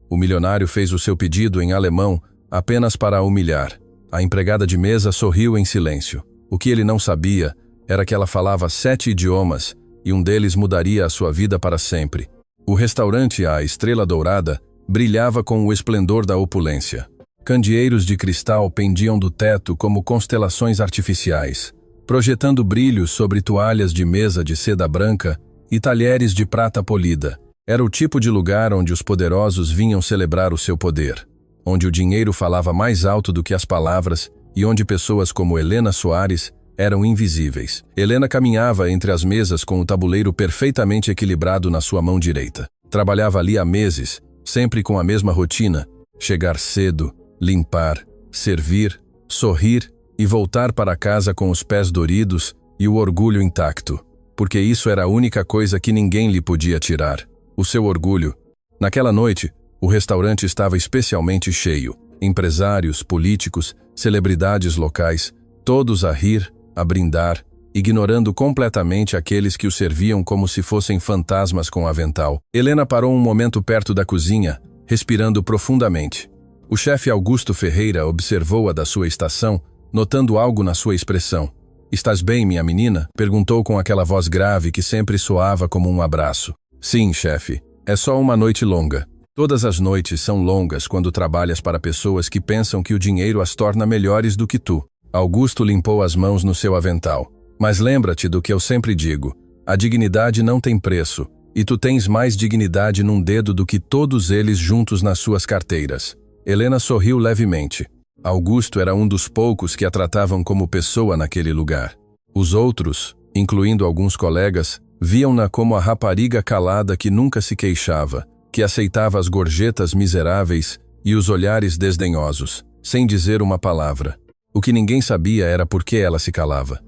O milionário fez o seu pedido em alemão apenas para a humilhar. A empregada de mesa sorriu em silêncio. O que ele não sabia era que ela falava 7 idiomas e um deles mudaria a sua vida para sempre. O restaurante A Estrela Dourada brilhava com o esplendor da opulência. Candeeiros de cristal pendiam do teto como constelações artificiais, projetando brilhos sobre toalhas de mesa de seda branca e talheres de prata polida. Era o tipo de lugar onde os poderosos vinham celebrar o seu poder, onde o dinheiro falava mais alto do que as palavras e onde pessoas como Helena Soares eram invisíveis. Helena caminhava entre as mesas com o tabuleiro perfeitamente equilibrado na sua mão direita. Trabalhava ali há meses, sempre com a mesma rotina: chegar cedo, limpar, servir, sorrir e voltar para casa com os pés doridos e o orgulho intacto, porque isso era a única coisa que ninguém lhe podia tirar: o seu orgulho. Naquela noite, o restaurante estava especialmente cheio. Empresários, políticos, celebridades locais, todos a rir, a brindar, ignorando completamente aqueles que o serviam como se fossem fantasmas com avental. Helena parou um momento perto da cozinha, respirando profundamente. O chefe Augusto Ferreira observou-a da sua estação, notando algo na sua expressão. "Estás bem, minha menina?" perguntou com aquela voz grave que sempre soava como um abraço. "Sim, chefe. É só uma noite longa." Todas as noites são longas quando trabalhas para pessoas que pensam que o dinheiro as torna melhores do que tu. Augusto limpou as mãos no seu avental. "Mas lembra-te do que eu sempre digo: a dignidade não tem preço, e tu tens mais dignidade num dedo do que todos eles juntos nas suas carteiras." Helena sorriu levemente. Augusto era um dos poucos que a tratavam como pessoa naquele lugar. Os outros, incluindo alguns colegas, viam-na como a rapariga calada que nunca se queixava, que aceitava as gorjetas miseráveis e os olhares desdenhosos, sem dizer uma palavra. O que ninguém sabia era por que ela se calava.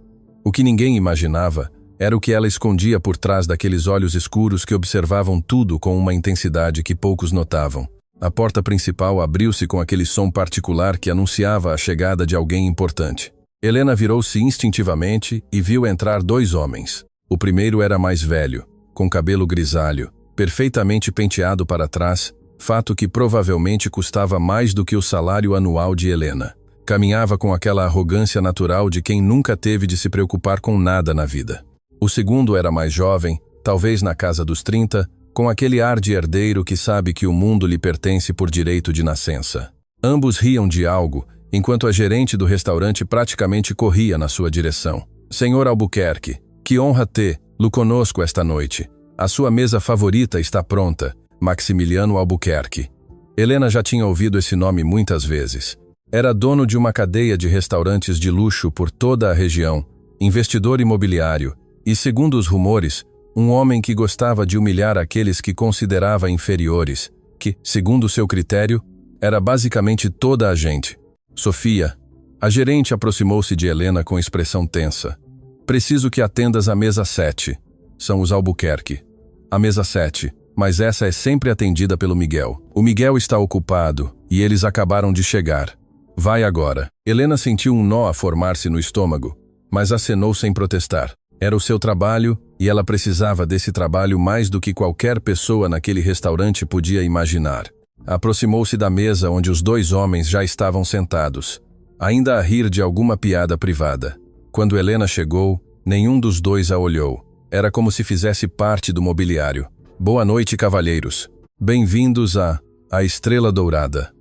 O que ninguém imaginava era o que ela escondia por trás daqueles olhos escuros que observavam tudo com uma intensidade que poucos notavam. A porta principal abriu-se com aquele som particular que anunciava a chegada de alguém importante. Helena virou-se instintivamente e viu entrar 2 homens. O primeiro era mais velho, com cabelo grisalho, perfeitamente penteado para trás, fato que provavelmente custava mais do que o salário anual de Helena. Caminhava com aquela arrogância natural de quem nunca teve de se preocupar com nada na vida. O segundo era mais jovem, talvez na casa dos 30, com aquele ar de herdeiro que sabe que o mundo lhe pertence por direito de nascença. Ambos riam de algo, enquanto a gerente do restaurante praticamente corria na sua direção. "Senhor Albuquerque, que honra tê-lo conosco esta noite. A sua mesa favorita está pronta, Maximiliano Albuquerque." Helena já tinha ouvido esse nome muitas vezes. Era dono de uma cadeia de restaurantes de luxo por toda a região, investidor imobiliário e, segundo os rumores, um homem que gostava de humilhar aqueles que considerava inferiores, que, segundo seu critério, era basicamente toda a gente. "Sofia." A gerente aproximou-se de Helena com expressão tensa. "Preciso que atendas à mesa 7. São os Albuquerque. A mesa 7, mas essa é sempre atendida pelo Miguel. O Miguel está ocupado e eles acabaram de chegar. Vai agora." Helena sentiu um nó a formar-se no estômago, mas acenou sem protestar. Era o seu trabalho e ela precisava desse trabalho mais do que qualquer pessoa naquele restaurante podia imaginar. Aproximou-se da mesa onde os 2 homens já estavam sentados, ainda a rir de alguma piada privada. Quando Helena chegou, nenhum dos 2 a olhou. Era como se fizesse parte do mobiliário. "Boa noite, cavalheiros. Bem-vindos à Estrela Dourada.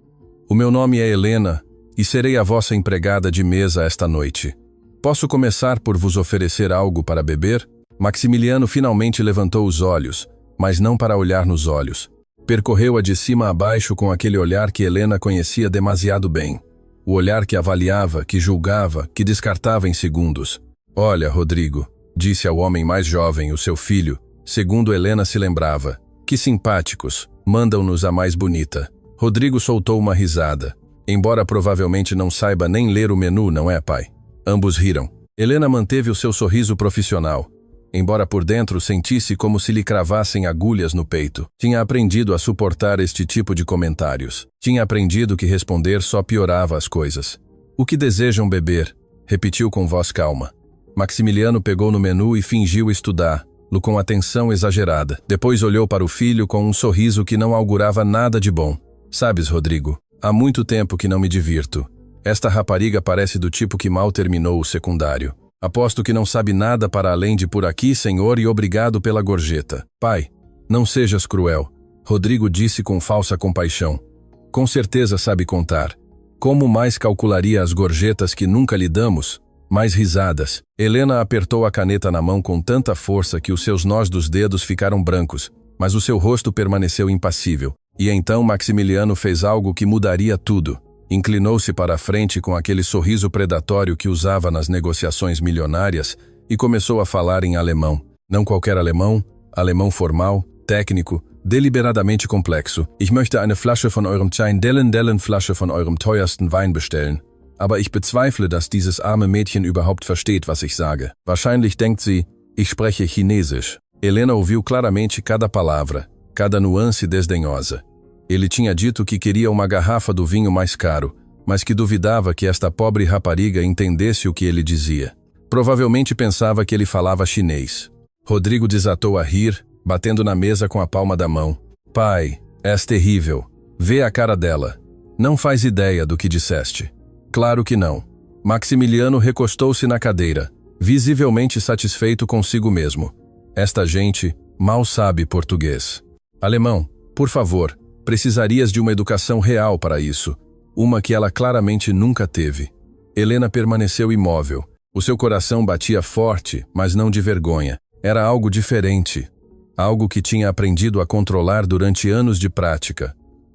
O meu nome é Helena e serei a vossa empregada de mesa esta noite. Posso começar por vos oferecer algo para beber?" Maximiliano finalmente levantou os olhos, mas não para olhar nos olhos. Percorreu-a de cima a baixo com aquele olhar que Helena conhecia demasiado bem. O olhar que avaliava, que julgava, que descartava em segundos. "Olha, Rodrigo", disse ao homem mais jovem, o seu filho, segundo Helena se lembrava. "Que simpáticos, mandam-nos a mais bonita." Rodrigo soltou uma risada. "Embora provavelmente não saiba nem ler o menu, não é, pai?" Ambos riram. Helena manteve o seu sorriso profissional, embora por dentro sentisse como se lhe cravassem agulhas no peito. Tinha aprendido a suportar este tipo de comentários. Tinha aprendido que responder só piorava as coisas. "O que desejam beber?" repetiu com voz calma. Maximiliano pegou no menu e fingiu estudá-lo com atenção exagerada. Depois olhou para o filho com um sorriso que não augurava nada de bom. Sabes, Rodrigo, há muito tempo que não me divirto. Esta rapariga parece do tipo que mal terminou o secundário. Aposto que não sabe nada para além de por aqui, senhor, e obrigado pela gorjeta. Pai, não sejas cruel, Rodrigo disse com falsa compaixão. Com certeza sabe contar. Como mais calcularia as gorjetas que nunca lhe damos? Mais risadas. Helena apertou a caneta na mão com tanta força que os seus nós dos dedos ficaram brancos, mas o seu rosto permaneceu impassível. E então Maximiliano fez algo que mudaria tudo. Inclinou-se para a frente com aquele sorriso predatório que usava nas negociações milionárias e começou a falar em alemão. Não qualquer alemão, alemão formal, técnico, deliberadamente complexo. Ich möchte eine Flasche von eurem Dellen Flasche von eurem teuersten Wein bestellen. Aber ich bezweifle, dass dieses arme Mädchen überhaupt versteht, was ich sage. Wahrscheinlich denkt sie, ich spreche Chinesisch. Helena ouviu claramente cada palavra, cada nuance desdenhosa. Ele tinha dito que queria uma garrafa do vinho mais caro, mas que duvidava que esta pobre rapariga entendesse o que ele dizia. Provavelmente pensava que ele falava chinês. Rodrigo desatou a rir, batendo na mesa com a palma da mão. Pai, és terrível. Vê a cara dela. Não faz ideia do que disseste. Claro que não. Maximiliano recostou-se na cadeira, visivelmente satisfeito consigo mesmo. Esta gente mal sabe português. Alemão, por favor, precisarias de uma educação real para isso. Uma que ela claramente nunca teve. Helena permaneceu imóvel. O seu coração batia forte, mas não de vergonha. Era algo diferente. Algo que tinha aprendido a controlar durante anos de prática.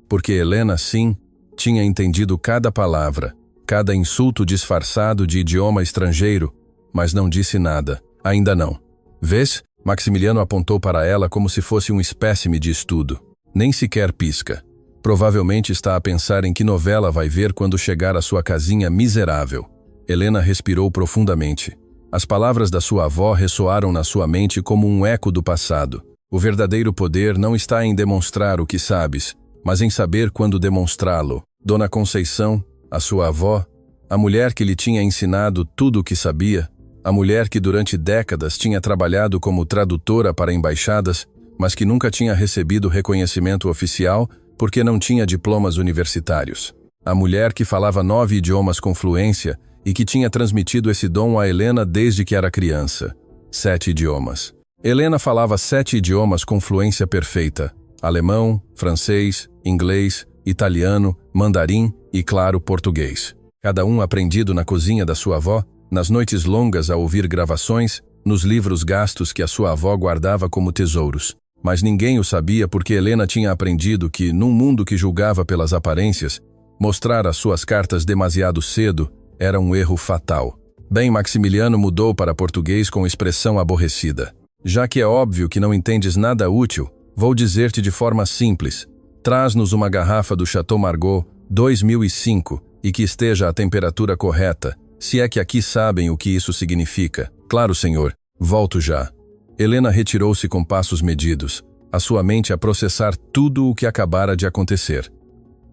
Porque Helena, sim, tinha entendido cada palavra, cada insulto disfarçado de idioma estrangeiro, mas não disse nada. Ainda não. Vês? Maximiliano apontou para ela como se fosse um espécime de estudo. Nem sequer pisca. Provavelmente está a pensar em que novela vai ver quando chegar à sua casinha miserável. Helena respirou profundamente. As palavras da sua avó ressoaram na sua mente como um eco do passado. O verdadeiro poder não está em demonstrar o que sabes, mas em saber quando demonstrá-lo. Dona Conceição, a sua avó, a mulher que lhe tinha ensinado tudo o que sabia, a mulher que durante décadas tinha trabalhado como tradutora para embaixadas, mas que nunca tinha recebido reconhecimento oficial porque não tinha diplomas universitários. A mulher que falava 9 idiomas com fluência e que tinha transmitido esse dom a Helena desde que era criança. 7 idiomas. Helena falava 7 idiomas com fluência perfeita: alemão, francês, inglês, italiano, mandarim e, claro, português. Cada um aprendido na cozinha da sua avó, nas noites longas a ouvir gravações, nos livros gastos que a sua avó guardava como tesouros. Mas ninguém o sabia porque Helena tinha aprendido que, num mundo que julgava pelas aparências, mostrar as suas cartas demasiado cedo era um erro fatal. Bem, Maximiliano mudou para português com expressão aborrecida. Já que é óbvio que não entendes nada útil, vou dizer-te de forma simples. Traz-nos uma garrafa do Chateau Margaux 2005 e que esteja à temperatura correta, se é que aqui sabem o que isso significa. Claro, senhor. Volto já. Helena retirou-se com passos medidos, a sua mente a processar tudo o que acabara de acontecer.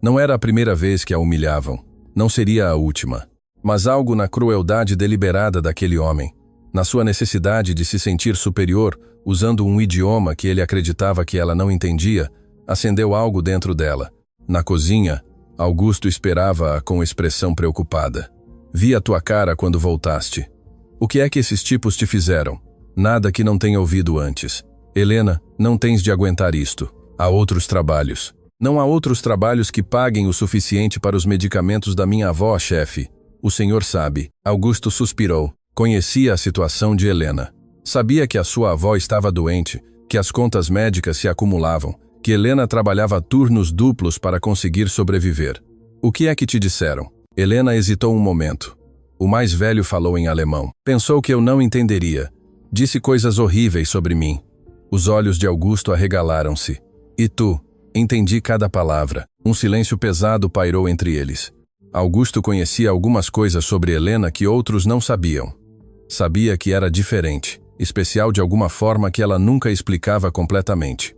Não era a primeira vez que a humilhavam. Não seria a última. Mas algo na crueldade deliberada daquele homem, na sua necessidade de se sentir superior, usando um idioma que ele acreditava que ela não entendia, acendeu algo dentro dela. Na cozinha, Augusto esperava-a com expressão preocupada. Vi a tua cara quando voltaste. O que é que esses tipos te fizeram? Nada que não tenha ouvido antes. Helena, não tens de aguentar isto. Há outros trabalhos. Não há outros trabalhos que paguem o suficiente para os medicamentos da minha avó, chefe. O senhor sabe. Augusto suspirou. Conhecia a situação de Helena. Sabia que a sua avó estava doente, que as contas médicas se acumulavam, que Helena trabalhava turnos duplos para conseguir sobreviver. O que é que te disseram? Helena hesitou um momento. O mais velho falou em alemão. Pensou que eu não entenderia. Disse coisas horríveis sobre mim. Os olhos de Augusto arregalaram-se. E tu? Entendi cada palavra. Um silêncio pesado pairou entre eles. Augusto conhecia algumas coisas sobre Helena que outros não sabiam. Sabia que era diferente, especial de alguma forma que ela nunca explicava completamente.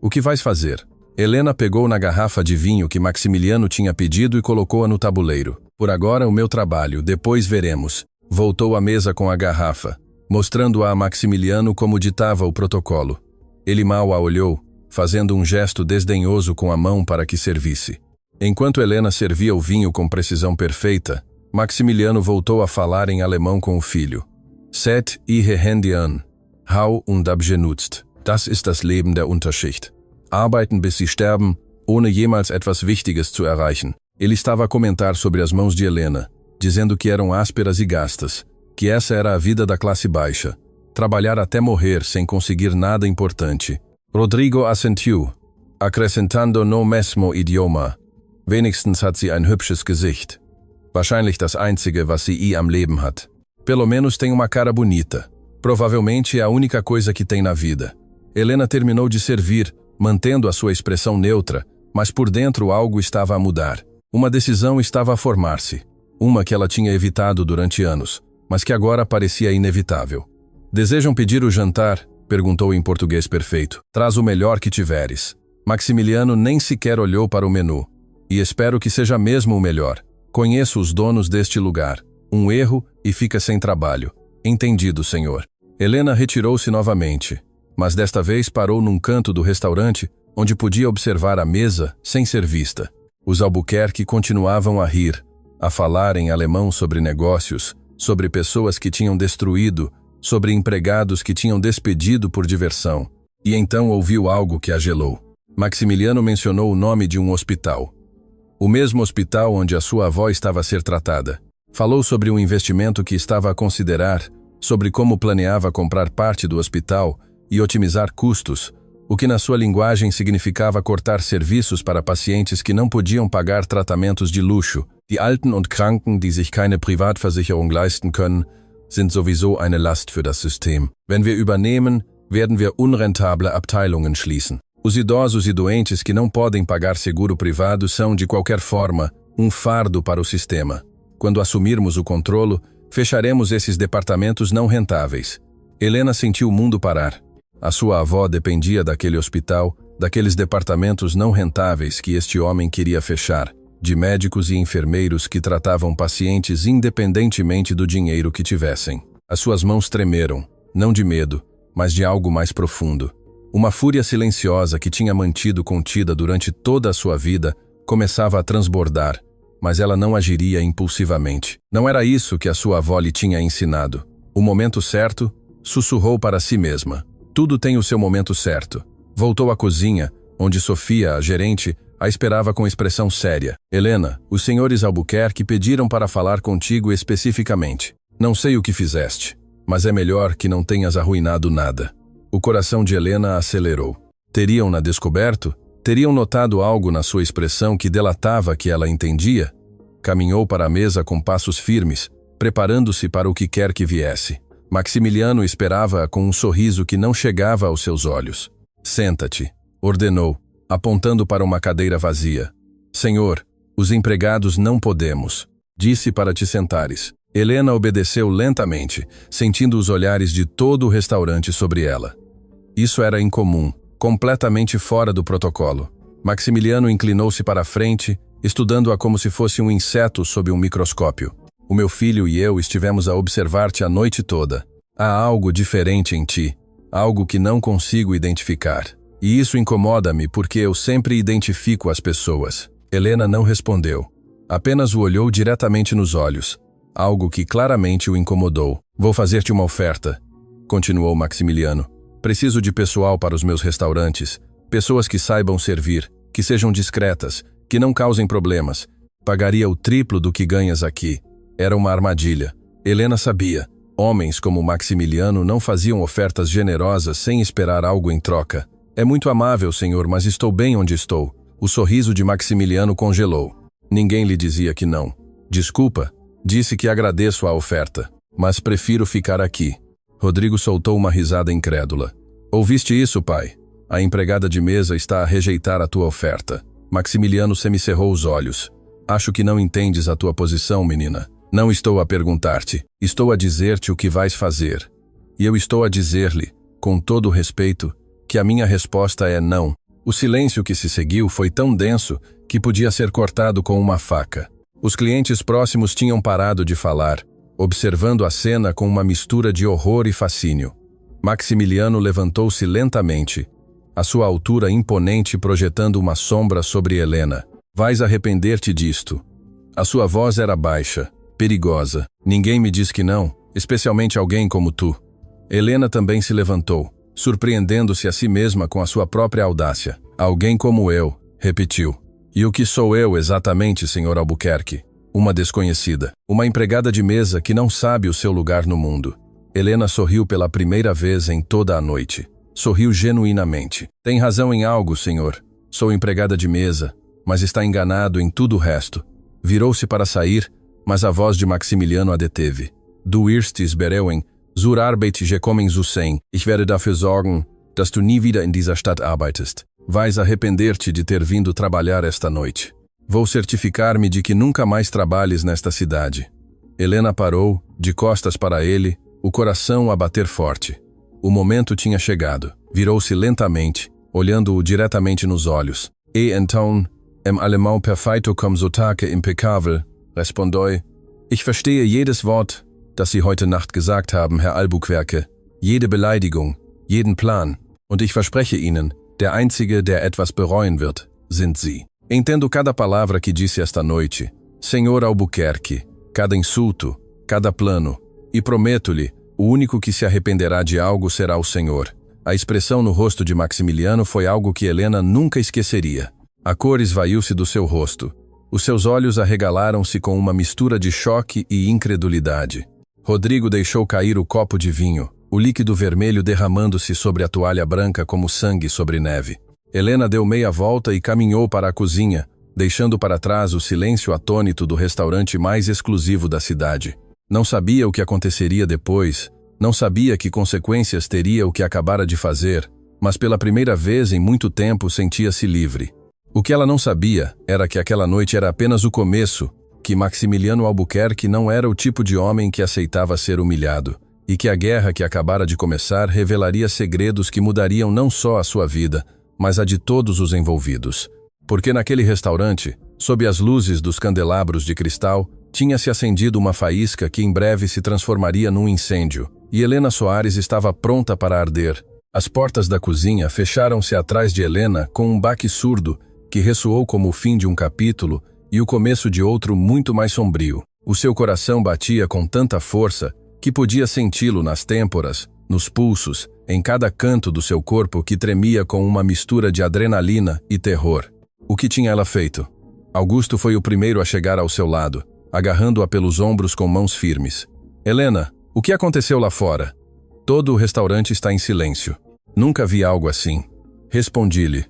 O que vais fazer? Helena pegou na garrafa de vinho que Maximiliano tinha pedido e colocou-a no tabuleiro. Por agora o meu trabalho, depois veremos. Voltou à mesa com a garrafa, mostrando-a a Maximiliano como ditava o protocolo. Ele mal a olhou, fazendo um gesto desdenhoso com a mão para que servisse. Enquanto Helena servia o vinho com precisão perfeita, Maximiliano voltou a falar em alemão com o filho. Seht ihre Hände an. Hau und abgenutzt. Das ist das Leben der Unterschicht. Arbeiten bis sie sterben, ohne jemals etwas Wichtiges zu erreichen. Ele estava a comentar sobre as mãos de Helena, dizendo que eram ásperas e gastas, que essa era a vida da classe baixa. Trabalhar até morrer sem conseguir nada importante. Rodrigo assentiu, acrescentando no mesmo idioma. Wenigstens hat sie ein hübsches Gesicht. Wahrscheinlich das einzige, was sie am Leben hat. Pelo menos tem uma cara bonita. Provavelmente é a única coisa que tem na vida. Helena terminou de servir, mantendo a sua expressão neutra, mas por dentro algo estava a mudar. Uma decisão estava a formar-se. Uma que ela tinha evitado durante anos, mas que agora parecia inevitável. Desejam pedir o jantar? Perguntou em português perfeito. Traz o melhor que tiveres. Maximiliano nem sequer olhou para o menu. E espero que seja mesmo o melhor. Conheço os donos deste lugar. Um erro e fica sem trabalho. Entendido, senhor. Helena retirou-se novamente, mas desta vez parou num canto do restaurante onde podia observar a mesa sem ser vista. Os Albuquerque continuavam a rir, a falar em alemão sobre negócios, sobre pessoas que tinham destruído, sobre empregados que tinham despedido por diversão. E então ouviu algo que a gelou. Maximiliano mencionou o nome de um hospital. O mesmo hospital onde a sua avó estava a ser tratada. Falou sobre um investimento que estava a considerar, sobre como planeava comprar parte do hospital e otimizar custos, o que na sua linguagem significava cortar serviços para pacientes que não podiam pagar tratamentos de luxo. Die Alten und Kranken, die sich keine Privatversicherung leisten können, sind sowieso eine Last für das System. Wenn wir übernehmen, werden wir unrentable Abteilungen schließen. Os idosos e doentes que não podem pagar seguro privado são, de qualquer forma, um fardo para o sistema. Quando assumirmos o controle, fecharemos esses departamentos não rentáveis. Helena sentiu o mundo parar. A sua avó dependia daquele hospital, daqueles departamentos não rentáveis que este homem queria fechar, de médicos e enfermeiros que tratavam pacientes independentemente do dinheiro que tivessem. As suas mãos tremeram, não de medo, mas de algo mais profundo. Uma fúria silenciosa que tinha mantido contida durante toda a sua vida começava a transbordar, mas ela não agiria impulsivamente. Não era isso que a sua avó lhe tinha ensinado. O momento certo, sussurrou para si mesma. Tudo tem o seu momento certo. Voltou à cozinha, onde Sofia, a gerente, a esperava com expressão séria. Helena, os senhores Albuquerque pediram para falar contigo especificamente. Não sei o que fizeste, mas é melhor que não tenhas arruinado nada. O coração de Helena acelerou. Teriam-na descoberto? Teriam notado algo na sua expressão que delatava que ela entendia? Caminhou para a mesa com passos firmes, preparando-se para o que quer que viesse. Maximiliano esperava-a com um sorriso que não chegava aos seus olhos. Senta-te, ordenou, apontando para uma cadeira vazia. Senhor, os empregados não podemos. Disse para te sentares. Helena obedeceu lentamente, sentindo os olhares de todo o restaurante sobre ela. Isso era incomum, completamente fora do protocolo. Maximiliano inclinou-se para a frente, estudando-a como se fosse um inseto sob um microscópio. O meu filho e eu estivemos a observar-te a noite toda. Há algo diferente em ti, algo que não consigo identificar. E isso incomoda-me porque eu sempre identifico as pessoas. Helena não respondeu. Apenas o olhou diretamente nos olhos, algo que claramente o incomodou. Vou fazer-te uma oferta, continuou Maximiliano. Preciso de pessoal para os meus restaurantes, pessoas que saibam servir, que sejam discretas, que não causem problemas. Pagaria o triplo do que ganhas aqui. Era uma armadilha. Helena sabia. Homens como Maximiliano não faziam ofertas generosas sem esperar algo em troca. É muito amável, senhor, mas estou bem onde estou. O sorriso de Maximiliano congelou. Ninguém lhe dizia que não. Desculpa, disse que agradeço a oferta, mas prefiro ficar aqui. Rodrigo soltou uma risada incrédula. Ouviste isso, pai? A empregada de mesa está a rejeitar a tua oferta. Maximiliano semicerrou os olhos. Acho que não entendes a tua posição, menina. Não estou a perguntar-te, estou a dizer-te o que vais fazer. E eu estou a dizer-lhe, com todo o respeito, que a minha resposta é não. O silêncio que se seguiu foi tão denso que podia ser cortado com uma faca. Os clientes próximos tinham parado de falar, observando a cena com uma mistura de horror e fascínio. Maximiliano levantou-se lentamente, a sua altura imponente projetando uma sombra sobre Helena. Vais arrepender-te disto. A sua voz era baixa, perigosa. Ninguém me diz que não, especialmente alguém como tu. Helena também se levantou, surpreendendo-se a si mesma com a sua própria audácia. Alguém como eu, repetiu. E o que sou eu exatamente, Sr. Albuquerque? Uma desconhecida. Uma empregada de mesa que não sabe o seu lugar no mundo. Helena sorriu pela primeira vez em toda a noite. Sorriu genuinamente. Tem razão em algo, senhor. Sou empregada de mesa, mas está enganado em tudo o resto. Virou-se para sair, mas a voz de Maximiliano a deteve. Du wirst bereuen, zur Arbeit gekommen zu sein. Ich werde dafür sorgen, dass du nie wieder in dieser Stadt arbeitest. Vais arrepender-te de ter vindo trabalhar esta noite. Vou certificar-me de que nunca mais trabalhes nesta cidade. Helena parou, de costas para ele, o coração a bater forte. O momento tinha chegado. Virou-se lentamente, olhando-o diretamente nos olhos. E então, em alemão perfeito com sotaque impecável, respondeu: Ich verstehe jedes Wort, das Sie heute Nacht gesagt haben, Herr Albuquerque, jede Beleidigung, jeden Plan, und ich verspreche Ihnen, der Einzige, der etwas bereuen wird, sind Sie. Entendo cada palavra que disse esta noite, Senhor Albuquerque, cada insulto, cada plano, e prometo-lhe, o único que se arrependerá de algo será o Senhor. A expressão no rosto de Maximiliano foi algo que Helena nunca esqueceria. A cor esvaiu-se do seu rosto. Os seus olhos arregalaram-se com uma mistura de choque e incredulidade. Rodrigo deixou cair o copo de vinho, o líquido vermelho derramando-se sobre a toalha branca como sangue sobre neve. Helena deu meia volta e caminhou para a cozinha, deixando para trás o silêncio atônito do restaurante mais exclusivo da cidade. Não sabia o que aconteceria depois, não sabia que consequências teria o que acabara de fazer, mas pela primeira vez em muito tempo sentia-se livre. O que ela não sabia era que aquela noite era apenas o começo, que Maximiliano Albuquerque não era o tipo de homem que aceitava ser humilhado, e que a guerra que acabara de começar revelaria segredos que mudariam não só a sua vida, mas a de todos os envolvidos. Porque naquele restaurante, sob as luzes dos candelabros de cristal, tinha-se acendido uma faísca que em breve se transformaria num incêndio, e Helena Soares estava pronta para arder. As portas da cozinha fecharam-se atrás de Helena com um baque surdo que ressoou como o fim de um capítulo e o começo de outro muito mais sombrio. O seu coração batia com tanta força que podia senti-lo nas têmporas, nos pulsos, em cada canto do seu corpo que tremia com uma mistura de adrenalina e terror. O que tinha ela feito? Augusto foi o primeiro a chegar ao seu lado, agarrando-a pelos ombros com mãos firmes. Helena, o que aconteceu lá fora? Todo o restaurante está em silêncio. Nunca vi algo assim. Respondi-lhe.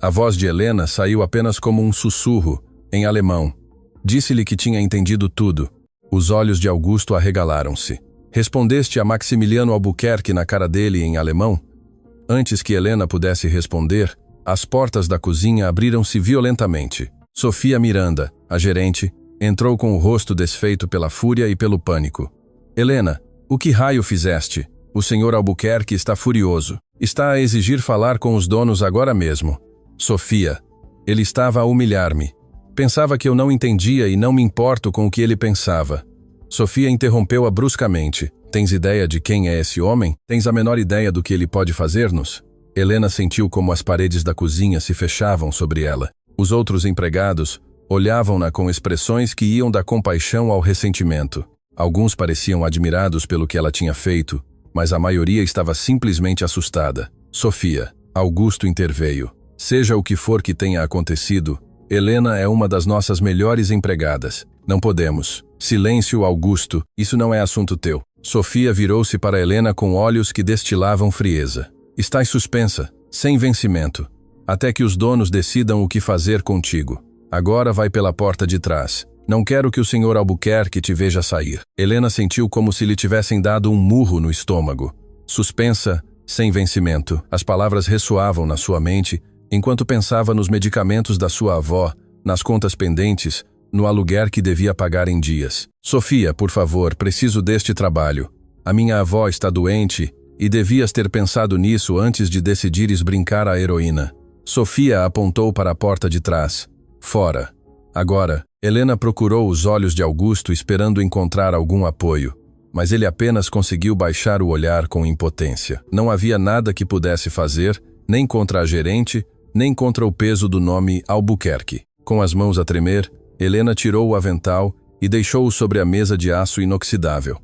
A voz de Helena saiu apenas como um sussurro, em alemão. Disse-lhe que tinha entendido tudo. Os olhos de Augusto arregalaram-se. Respondeste a Maximiliano Albuquerque na cara dele em alemão? Antes que Helena pudesse responder, as portas da cozinha abriram-se violentamente. Sofia Miranda, a gerente, entrou com o rosto desfeito pela fúria e pelo pânico. Helena, o que raio fizeste? O senhor Albuquerque está furioso. Está a exigir falar com os donos agora mesmo. Sofia, ele estava a humilhar-me. Pensava que eu não entendia e não me importo com o que ele pensava. Sofia interrompeu-a bruscamente. Tens ideia de quem é esse homem? Tens a menor ideia do que ele pode fazer-nos? Helena sentiu como as paredes da cozinha se fechavam sobre ela. Os outros empregados olhavam-na com expressões que iam da compaixão ao ressentimento. Alguns pareciam admirados pelo que ela tinha feito, mas a maioria estava simplesmente assustada. Sofia, Augusto interveio. Seja o que for que tenha acontecido, Helena é uma das nossas melhores empregadas. Não podemos. Silêncio, Augusto, isso não é assunto teu. Sofia virou-se para Helena com olhos que destilavam frieza. Estás suspensa, sem vencimento, até que os donos decidam o que fazer contigo. Agora vai pela porta de trás. Não quero que o senhor Albuquerque te veja sair. Helena sentiu como se lhe tivessem dado um murro no estômago. Suspensa, sem vencimento. As palavras ressoavam na sua mente, enquanto pensava nos medicamentos da sua avó, nas contas pendentes, no aluguer que devia pagar em dias. Sofia, por favor, preciso deste trabalho. A minha avó está doente e devias ter pensado nisso antes de decidires brincar à heroína. Sofia apontou para a porta de trás. Fora. Agora, Helena procurou os olhos de Augusto esperando encontrar algum apoio, mas ele apenas conseguiu baixar o olhar com impotência. Não havia nada que pudesse fazer, nem contra a gerente, nem contra o peso do nome Albuquerque. Com as mãos a tremer, Helena tirou o avental e deixou-o sobre a mesa de aço inoxidável.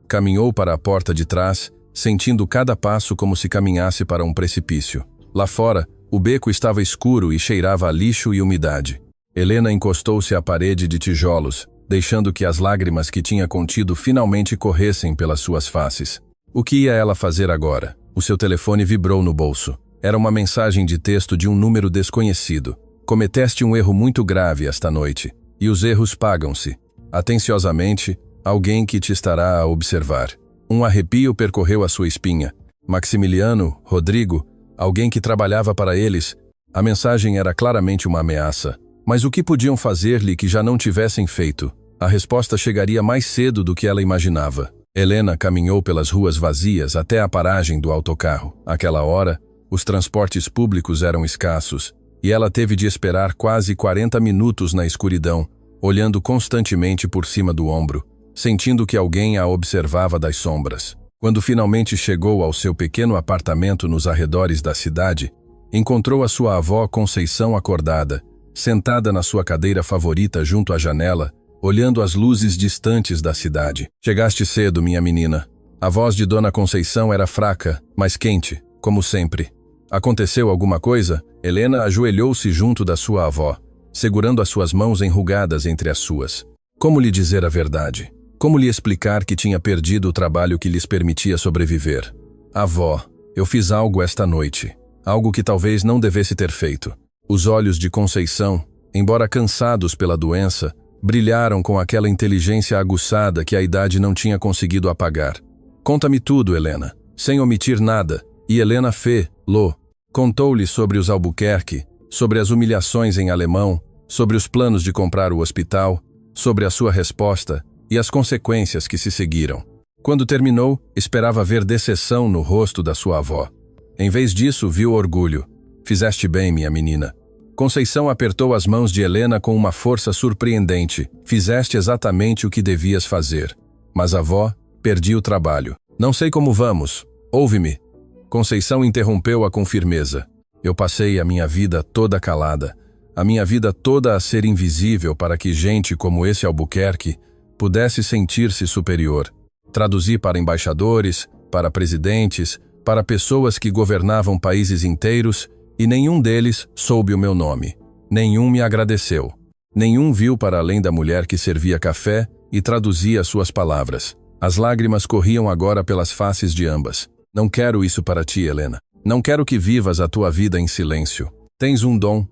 Caminhou para a porta de trás, sentindo cada passo como se caminhasse para um precipício. Lá fora, o beco estava escuro e cheirava a lixo e umidade. Helena encostou-se à parede de tijolos, deixando que as lágrimas que tinha contido finalmente corressem pelas suas faces. O que ia ela fazer agora? O seu telefone vibrou no bolso. Era uma mensagem de texto de um número desconhecido. Cometeste um erro muito grave esta noite, e os erros pagam-se. Atenciosamente, alguém que te estará a observar. Um arrepio percorreu a sua espinha. Maximiliano, Rodrigo, alguém que trabalhava para eles. A mensagem era claramente uma ameaça. Mas o que podiam fazer-lhe que já não tivessem feito? A resposta chegaria mais cedo do que ela imaginava. Helena caminhou pelas ruas vazias até a paragem do autocarro. Àquela hora, os transportes públicos eram escassos, e ela teve de esperar quase 40 minutos na escuridão, olhando constantemente por cima do ombro, sentindo que alguém a observava das sombras. Quando finalmente chegou ao seu pequeno apartamento nos arredores da cidade, encontrou a sua avó Conceição acordada, sentada na sua cadeira favorita junto à janela, olhando as luzes distantes da cidade. Chegaste cedo, minha menina. A voz de Dona Conceição era fraca, mas quente, como sempre. Aconteceu alguma coisa? Helena ajoelhou-se junto da sua avó, segurando as suas mãos enrugadas entre as suas. Como lhe dizer a verdade? Como lhe explicar que tinha perdido o trabalho que lhes permitia sobreviver? Avó, eu fiz algo esta noite. Algo que talvez não devesse ter feito. Os olhos de Conceição, embora cansados pela doença, brilharam com aquela inteligência aguçada que a idade não tinha conseguido apagar. Conta-me tudo, Helena, sem omitir nada. E Helena fê-lo. Contou-lhe sobre os Albuquerque, sobre as humilhações em alemão, sobre os planos de comprar o hospital, sobre a sua resposta e as consequências que se seguiram. Quando terminou, esperava ver decepção no rosto da sua avó. Em vez disso, viu orgulho. Fizeste bem, minha menina. Conceição apertou as mãos de Helena com uma força surpreendente. Fizeste exatamente o que devias fazer. Mas avó, perdi o trabalho. Não sei como vamos. Ouve-me. Conceição interrompeu-a com firmeza. Eu passei a minha vida toda calada, a minha vida toda a ser invisível para que gente como esse Albuquerque pudesse sentir-se superior. Traduzi para embaixadores, para presidentes, para pessoas que governavam países inteiros e nenhum deles soube o meu nome. Nenhum me agradeceu. Nenhum viu para além da mulher que servia café e traduzia suas palavras. As lágrimas corriam agora pelas faces de ambas. Não quero isso para ti, Helena. Não quero que vivas a tua vida em silêncio. Tens um dom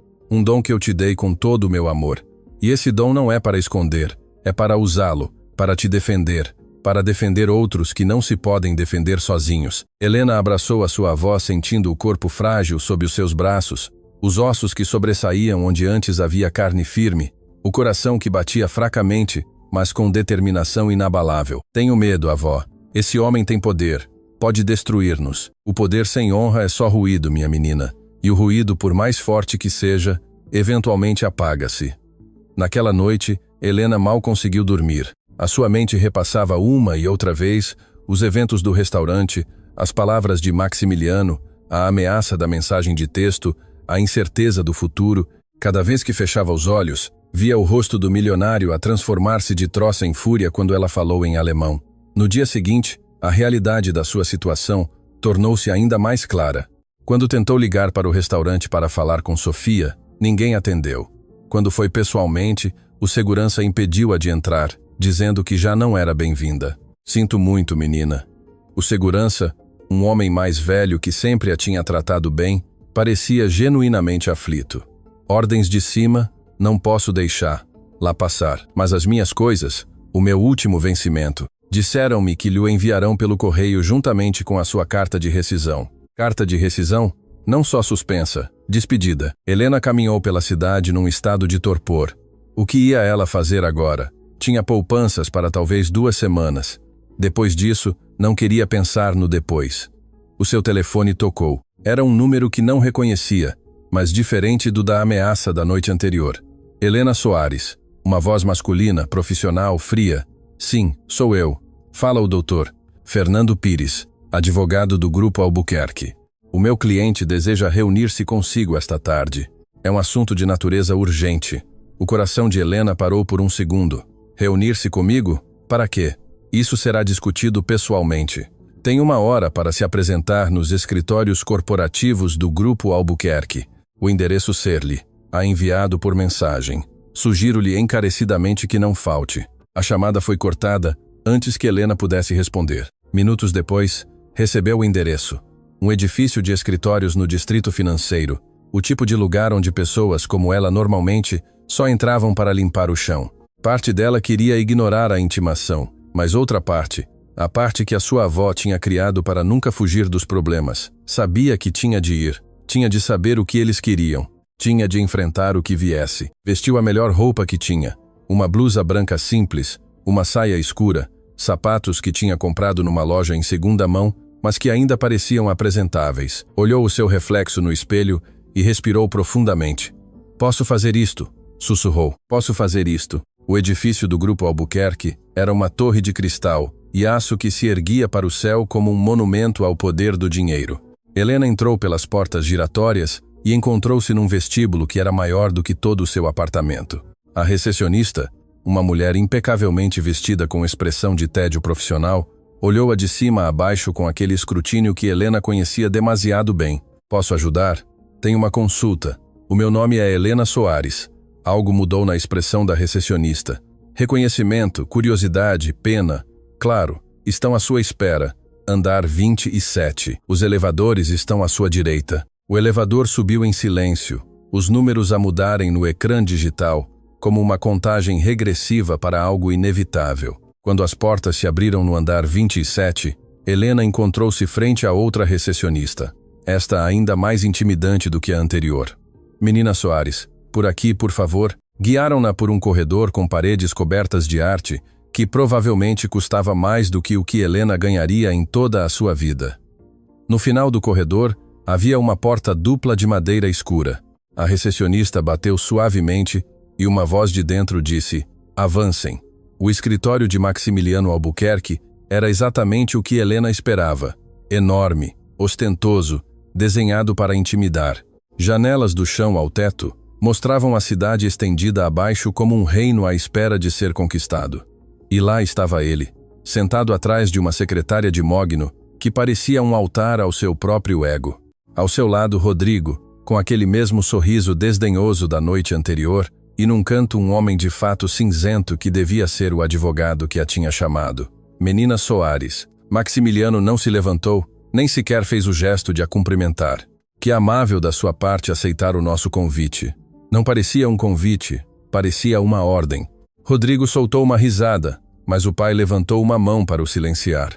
que eu te dei com todo o meu amor. E esse dom não é para esconder, é para usá-lo, para te defender, para defender outros que não se podem defender sozinhos. Helena abraçou a sua avó sentindo o corpo frágil sob os seus braços, os ossos que sobressaíam onde antes havia carne firme, o coração que batia fracamente, mas com determinação inabalável. Tenho medo, avó. Esse homem tem poder. Pode destruir-nos. O poder sem honra é só ruído, minha menina. E o ruído, por mais forte que seja, eventualmente apaga-se. Naquela noite, Helena mal conseguiu dormir. A sua mente repassava uma e outra vez os eventos do restaurante, as palavras de Maximiliano, a ameaça da mensagem de texto, a incerteza do futuro. Cada vez que fechava os olhos, via o rosto do milionário a transformar-se de troça em fúria quando ela falou em alemão. No dia seguinte, a realidade da sua situação tornou-se ainda mais clara. Quando tentou ligar para o restaurante para falar com Sofia, ninguém atendeu. Quando foi pessoalmente, o segurança impediu-a de entrar, dizendo que já não era bem-vinda. Sinto muito, menina. O segurança, um homem mais velho que sempre a tinha tratado bem, parecia genuinamente aflito. Ordens de cima, não posso deixar lá passar. Mas as minhas coisas, o meu último vencimento, disseram-me que lhe enviarão pelo correio juntamente com a sua carta de rescisão. Carta de rescisão? Não só suspensa, despedida. Helena caminhou pela cidade num estado de torpor. O que ia ela fazer agora? Tinha poupanças para talvez 2 semanas. Depois disso, não queria pensar no depois. O seu telefone tocou. Era um número que não reconhecia, mas diferente do da ameaça da noite anterior. Helena Soares. Uma voz masculina, profissional, fria. Sim, sou eu. Fala o doutor. Fernando Pires, advogado do Grupo Albuquerque. O meu cliente deseja reunir-se consigo esta tarde. É um assunto de natureza urgente. O coração de Helena parou por um segundo. Reunir-se comigo? Para quê? Isso será discutido pessoalmente. Tem 1 hora para se apresentar nos escritórios corporativos do Grupo Albuquerque. O endereço ser-lhe a enviado por mensagem. Sugiro-lhe encarecidamente que não falte. A chamada foi cortada antes que Helena pudesse responder. Minutos depois, recebeu o endereço. Um edifício de escritórios no distrito financeiro. O tipo de lugar onde pessoas como ela normalmente só entravam para limpar o chão. Parte dela queria ignorar a intimação, mas outra parte, a parte que a sua avó tinha criado para nunca fugir dos problemas, sabia que tinha de ir, tinha de saber o que eles queriam, tinha de enfrentar o que viesse. Vestiu a melhor roupa que tinha, uma blusa branca simples, uma saia escura, sapatos que tinha comprado numa loja em segunda mão, mas que ainda pareciam apresentáveis. Olhou o seu reflexo no espelho e respirou profundamente. Posso fazer isto, sussurrou. Posso fazer isto. O edifício do Grupo Albuquerque era uma torre de cristal e aço que se erguia para o céu como um monumento ao poder do dinheiro. Helena entrou pelas portas giratórias e encontrou-se num vestíbulo que era maior do que todo o seu apartamento. A recepcionista, uma mulher impecavelmente vestida com expressão de tédio profissional, olhou-a de cima a baixo com aquele escrutínio que Helena conhecia demasiado bem. Posso ajudar? Tenho uma consulta. O meu nome é Helena Soares. Algo mudou na expressão da recepcionista. Reconhecimento, curiosidade, pena. Claro, estão à sua espera. Andar 27. Os elevadores estão à sua direita. O elevador subiu em silêncio, os números a mudarem no ecrã digital, como uma contagem regressiva para algo inevitável. Quando as portas se abriram no andar 27, Helena encontrou-se frente a outra recepcionista. Esta ainda mais intimidante do que a anterior. Menina Soares, por aqui, por favor. Guiaram-na por um corredor com paredes cobertas de arte, que provavelmente custava mais do que o que Helena ganharia em toda a sua vida. No final do corredor, havia uma porta dupla de madeira escura. A recepcionista bateu suavemente e uma voz de dentro disse: avancem. O escritório de Maximiliano Albuquerque era exatamente o que Helena esperava. Enorme, ostentoso, desenhado para intimidar. Janelas do chão ao teto mostravam a cidade estendida abaixo como um reino à espera de ser conquistado. E lá estava ele, sentado atrás de uma secretária de mogno que parecia um altar ao seu próprio ego. Ao seu lado, Rodrigo, com aquele mesmo sorriso desdenhoso da noite anterior, e num canto um homem de fato cinzento que devia ser o advogado que a tinha chamado. Menina Soares. Maximiliano não se levantou, nem sequer fez o gesto de a cumprimentar. Que amável da sua parte aceitar o nosso convite. Não parecia um convite, parecia uma ordem. Rodrigo soltou uma risada, mas o pai levantou uma mão para o silenciar.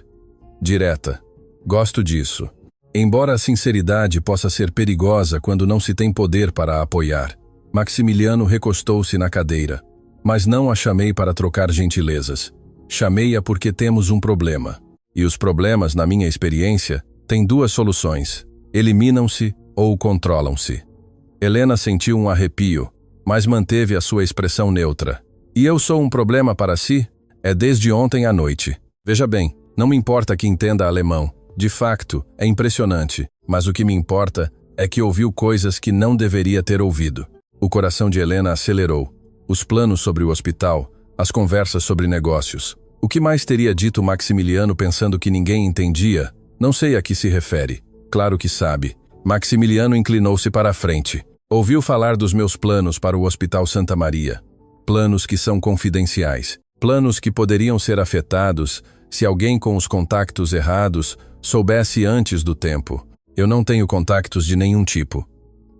Direta. Gosto disso. Embora a sinceridade possa ser perigosa quando não se tem poder para a apoiar. Maximiliano recostou-se na cadeira. Mas não a chamei para trocar gentilezas. Chamei-a porque temos um problema. E os problemas, na minha experiência, têm 2 soluções. Eliminam-se ou controlam-se. Helena sentiu um arrepio, mas manteve a sua expressão neutra. E eu sou um problema para si? É desde ontem à noite. Veja bem, não me importa que entenda alemão. De facto, é impressionante, mas o que me importa é que ouviu coisas que não deveria ter ouvido. O coração de Helena acelerou. Os planos sobre o hospital, as conversas sobre negócios. O que mais teria dito Maximiliano pensando que ninguém entendia? Não sei a que se refere. Claro que sabe. Maximiliano inclinou-se para a frente. Ouviu falar dos meus planos para o Hospital Santa Maria. Planos que são confidenciais. Planos que poderiam ser afetados se alguém com os contactos errados soubesse antes do tempo. Eu não tenho contactos de nenhum tipo.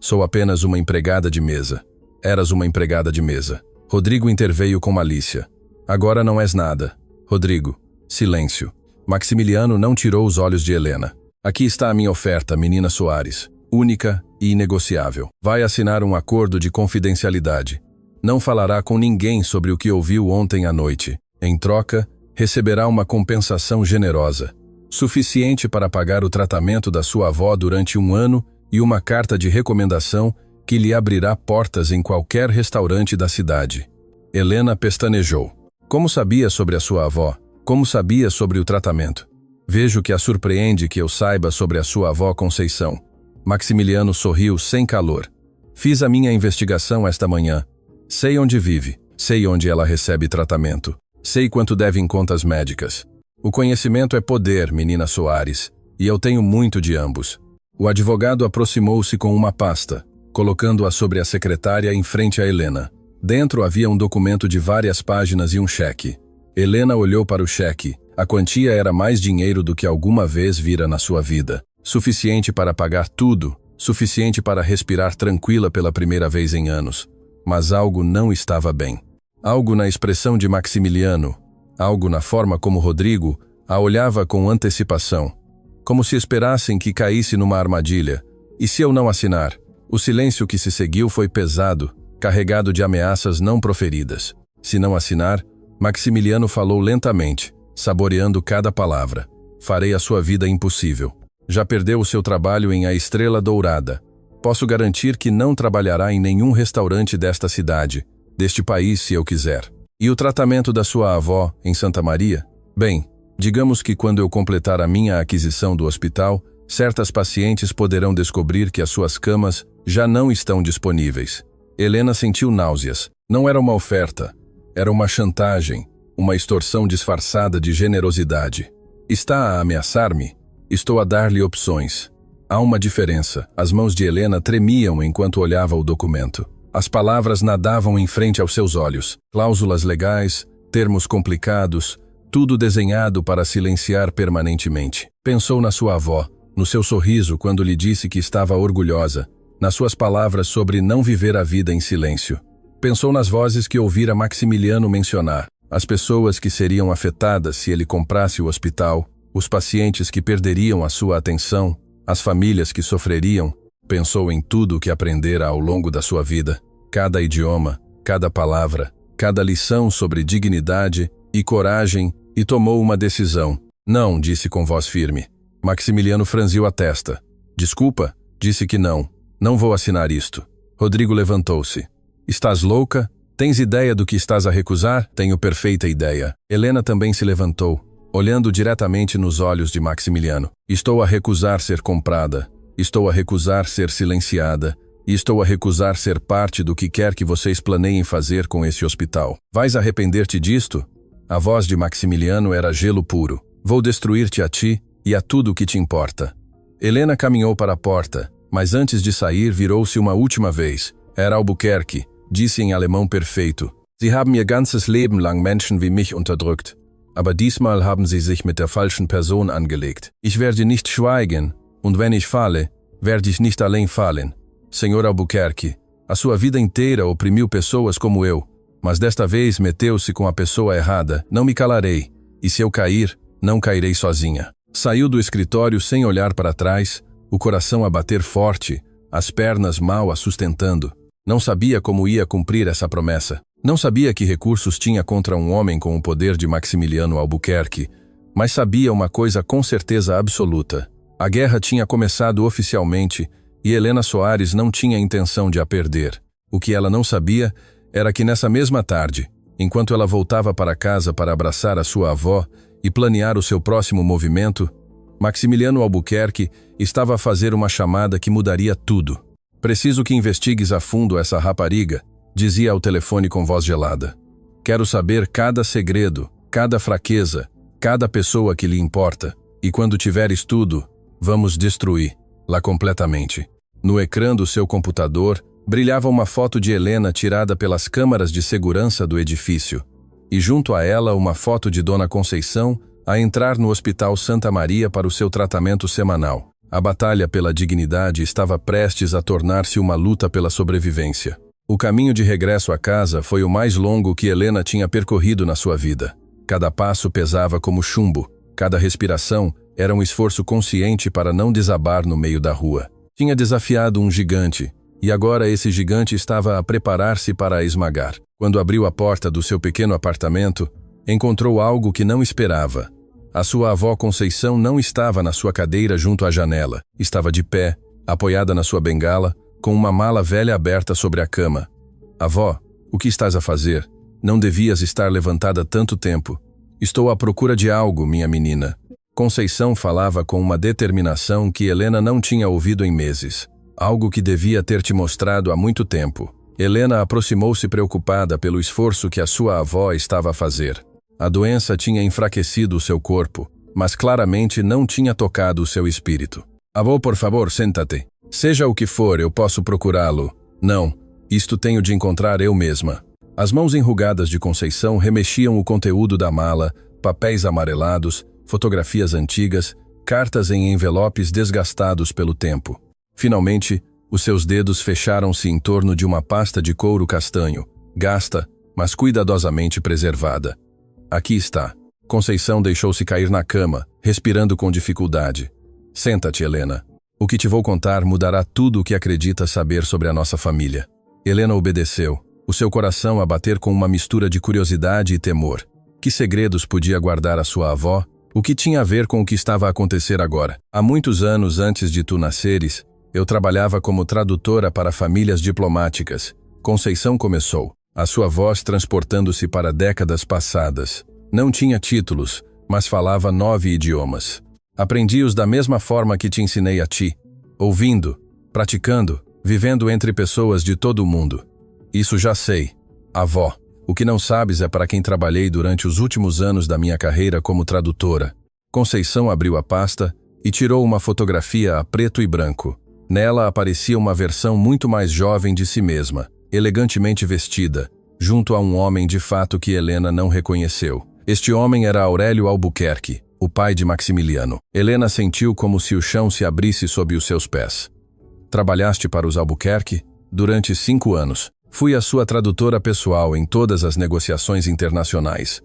Sou apenas uma empregada de mesa. Eras uma empregada de mesa. Rodrigo interveio com malícia. Agora não és nada. Rodrigo, silêncio. Maximiliano não tirou os olhos de Helena. Aqui está a minha oferta, menina Soares. Única e inegociável. Vai assinar um acordo de confidencialidade. Não falará com ninguém sobre o que ouviu ontem à noite. Em troca, receberá uma compensação generosa. Suficiente para pagar o tratamento da sua avó durante 1 ano e uma carta de recomendação que lhe abrirá portas em qualquer restaurante da cidade. Helena pestanejou. Como sabia sobre a sua avó? Como sabia sobre o tratamento? Vejo que a surpreende que eu saiba sobre a sua avó Conceição. Maximiliano sorriu sem calor. Fiz a minha investigação esta manhã. Sei onde vive, sei onde ela recebe tratamento, sei quanto deve em contas médicas. O conhecimento é poder, menina Soares, e eu tenho muito de ambos. O advogado aproximou-se com uma pasta, colocando-a sobre a secretária em frente a Helena. Dentro havia um documento de várias páginas e um cheque. Helena olhou para o cheque. A quantia era mais dinheiro do que alguma vez vira na sua vida. Suficiente para pagar tudo, suficiente para respirar tranquila pela primeira vez em anos. Mas algo não estava bem. Algo na expressão de Maximiliano, algo na forma como Rodrigo a olhava com antecipação, como se esperassem que caísse numa armadilha. E se eu não assinar? O silêncio que se seguiu foi pesado, carregado de ameaças não proferidas. Se não assinar, Maximiliano falou lentamente, saboreando cada palavra. Farei a sua vida impossível. Já perdeu o seu trabalho em A Estrela Dourada. Posso garantir que não trabalhará em nenhum restaurante desta cidade, deste país se eu quiser. E o tratamento da sua avó, em Santa Maria? Bem, digamos que quando eu completar a minha aquisição do hospital, certas pacientes poderão descobrir que as suas camas já não estão disponíveis. Helena sentiu náuseas. Não era uma oferta, era uma chantagem, uma extorsão disfarçada de generosidade. Está a ameaçar-me? Estou a dar-lhe opções. Há uma diferença. As mãos de Helena tremiam enquanto olhava o documento. As palavras nadavam em frente aos seus olhos. Cláusulas legais, termos complicados, tudo desenhado para silenciar permanentemente. Pensou na sua avó, no seu sorriso quando lhe disse que estava orgulhosa, nas suas palavras sobre não viver a vida em silêncio. Pensou nas vozes que ouvira Maximiliano mencionar, as pessoas que seriam afetadas se ele comprasse o hospital, os pacientes que perderiam a sua atenção, as famílias que sofreriam. Pensou em tudo o que aprendera ao longo da sua vida, cada idioma, cada palavra, cada lição sobre dignidade e coragem, e tomou uma decisão. Não, disse com voz firme. Maximiliano franziu a testa. Desculpa, disse que não. Não vou assinar isto. Rodrigo levantou-se. Estás louca? Tens ideia do que estás a recusar? Tenho perfeita ideia. Helena também se levantou, olhando diretamente nos olhos de Maximiliano. Estou a recusar ser comprada. Estou a recusar ser silenciada. E estou a recusar ser parte do que quer que vocês planeiem fazer com esse hospital. Vais arrepender-te disto? A voz de Maximiliano era gelo puro. Vou destruir-te a ti e a tudo o que te importa. Helena caminhou para a porta, mas antes de sair virou-se uma última vez. Era Albuquerque, disse em alemão perfeito. Sie haben ihr ganzes Leben lang Menschen wie mich unterdrückt. Aber diesmal haben sie sich mit der falschen Person angelegt. Ich werde nicht schweigen, und wenn ich falle, werde ich nicht allein fallen. Senhor Albuquerque, a sua vida inteira oprimiu pessoas como eu, mas desta vez meteu-se com a pessoa errada. Não me calarei, e se eu cair, não cairei sozinha. Saiu do escritório sem olhar para trás, o coração a bater forte, as pernas mal a sustentando. Não sabia como ia cumprir essa promessa. Não sabia que recursos tinha contra um homem com o poder de Maximiliano Albuquerque, mas sabia uma coisa com certeza absoluta. A guerra tinha começado oficialmente e Helena Soares não tinha intenção de a perder. O que ela não sabia era que nessa mesma tarde, enquanto ela voltava para casa para abraçar a sua avó e planear o seu próximo movimento, Maximiliano Albuquerque estava a fazer uma chamada que mudaria tudo. Preciso que investigues a fundo essa rapariga, dizia ao telefone com voz gelada. Quero saber cada segredo, cada fraqueza, cada pessoa que lhe importa. E quando tiveres tudo, vamos destruí-la completamente. No ecrã do seu computador, brilhava uma foto de Helena tirada pelas câmaras de segurança do edifício. E junto a ela uma foto de Dona Conceição a entrar no Hospital Santa Maria para o seu tratamento semanal. A batalha pela dignidade estava prestes a tornar-se uma luta pela sobrevivência. O caminho de regresso à casa foi o mais longo que Helena tinha percorrido na sua vida. Cada passo pesava como chumbo, cada respiração era um esforço consciente para não desabar no meio da rua. Tinha desafiado um gigante, e agora esse gigante estava a preparar-se para a esmagar. Quando abriu a porta do seu pequeno apartamento, encontrou algo que não esperava. A sua avó Conceição não estava na sua cadeira junto à janela. Estava de pé, apoiada na sua bengala, com uma mala velha aberta sobre a cama. Avó, o que estás a fazer? Não devias estar levantada tanto tempo. Estou à procura de algo, minha menina. Conceição falava com uma determinação que Helena não tinha ouvido em meses. Algo que devia ter te mostrado há muito tempo. Helena aproximou-se preocupada pelo esforço que a sua avó estava a fazer. A doença tinha enfraquecido o seu corpo, mas claramente não tinha tocado o seu espírito. Avó, por favor, senta-te. Seja o que for, eu posso procurá-lo. Não, isto tenho de encontrar eu mesma. As mãos enrugadas de Conceição remexiam o conteúdo da mala, papéis amarelados, fotografias antigas, cartas em envelopes desgastados pelo tempo. Finalmente, os seus dedos fecharam-se em torno de uma pasta de couro castanho, gasta, mas cuidadosamente preservada. Aqui está. Conceição deixou-se cair na cama, respirando com dificuldade. Senta-te, Helena. O que te vou contar mudará tudo o que acredita saber sobre a nossa família. Helena obedeceu, o seu coração a bater com uma mistura de curiosidade e temor. Que segredos podia guardar a sua avó? O que tinha a ver com o que estava a acontecer agora? Há muitos anos antes de tu nasceres, eu trabalhava como tradutora para famílias diplomáticas. Conceição começou, a sua voz transportando-se para décadas passadas. Não tinha títulos, mas falava 9 idiomas. Aprendi-os da mesma forma que te ensinei a ti, ouvindo, praticando, vivendo entre pessoas de todo o mundo. Isso já sei, avó. O que não sabes é para quem trabalhei durante os últimos anos da minha carreira como tradutora. Conceição abriu a pasta e tirou uma fotografia a preto e branco. Nela aparecia uma versão muito mais jovem de si mesma, elegantemente vestida, junto a um homem de fato que Helena não reconheceu. Este homem era Aurélio Albuquerque, o pai de Maximiliano. Helena sentiu como se o chão se abrisse sob os seus pés. Trabalhaste para os Albuquerque? Durante 5 anos. Fui a sua tradutora pessoal em todas as negociações internacionais.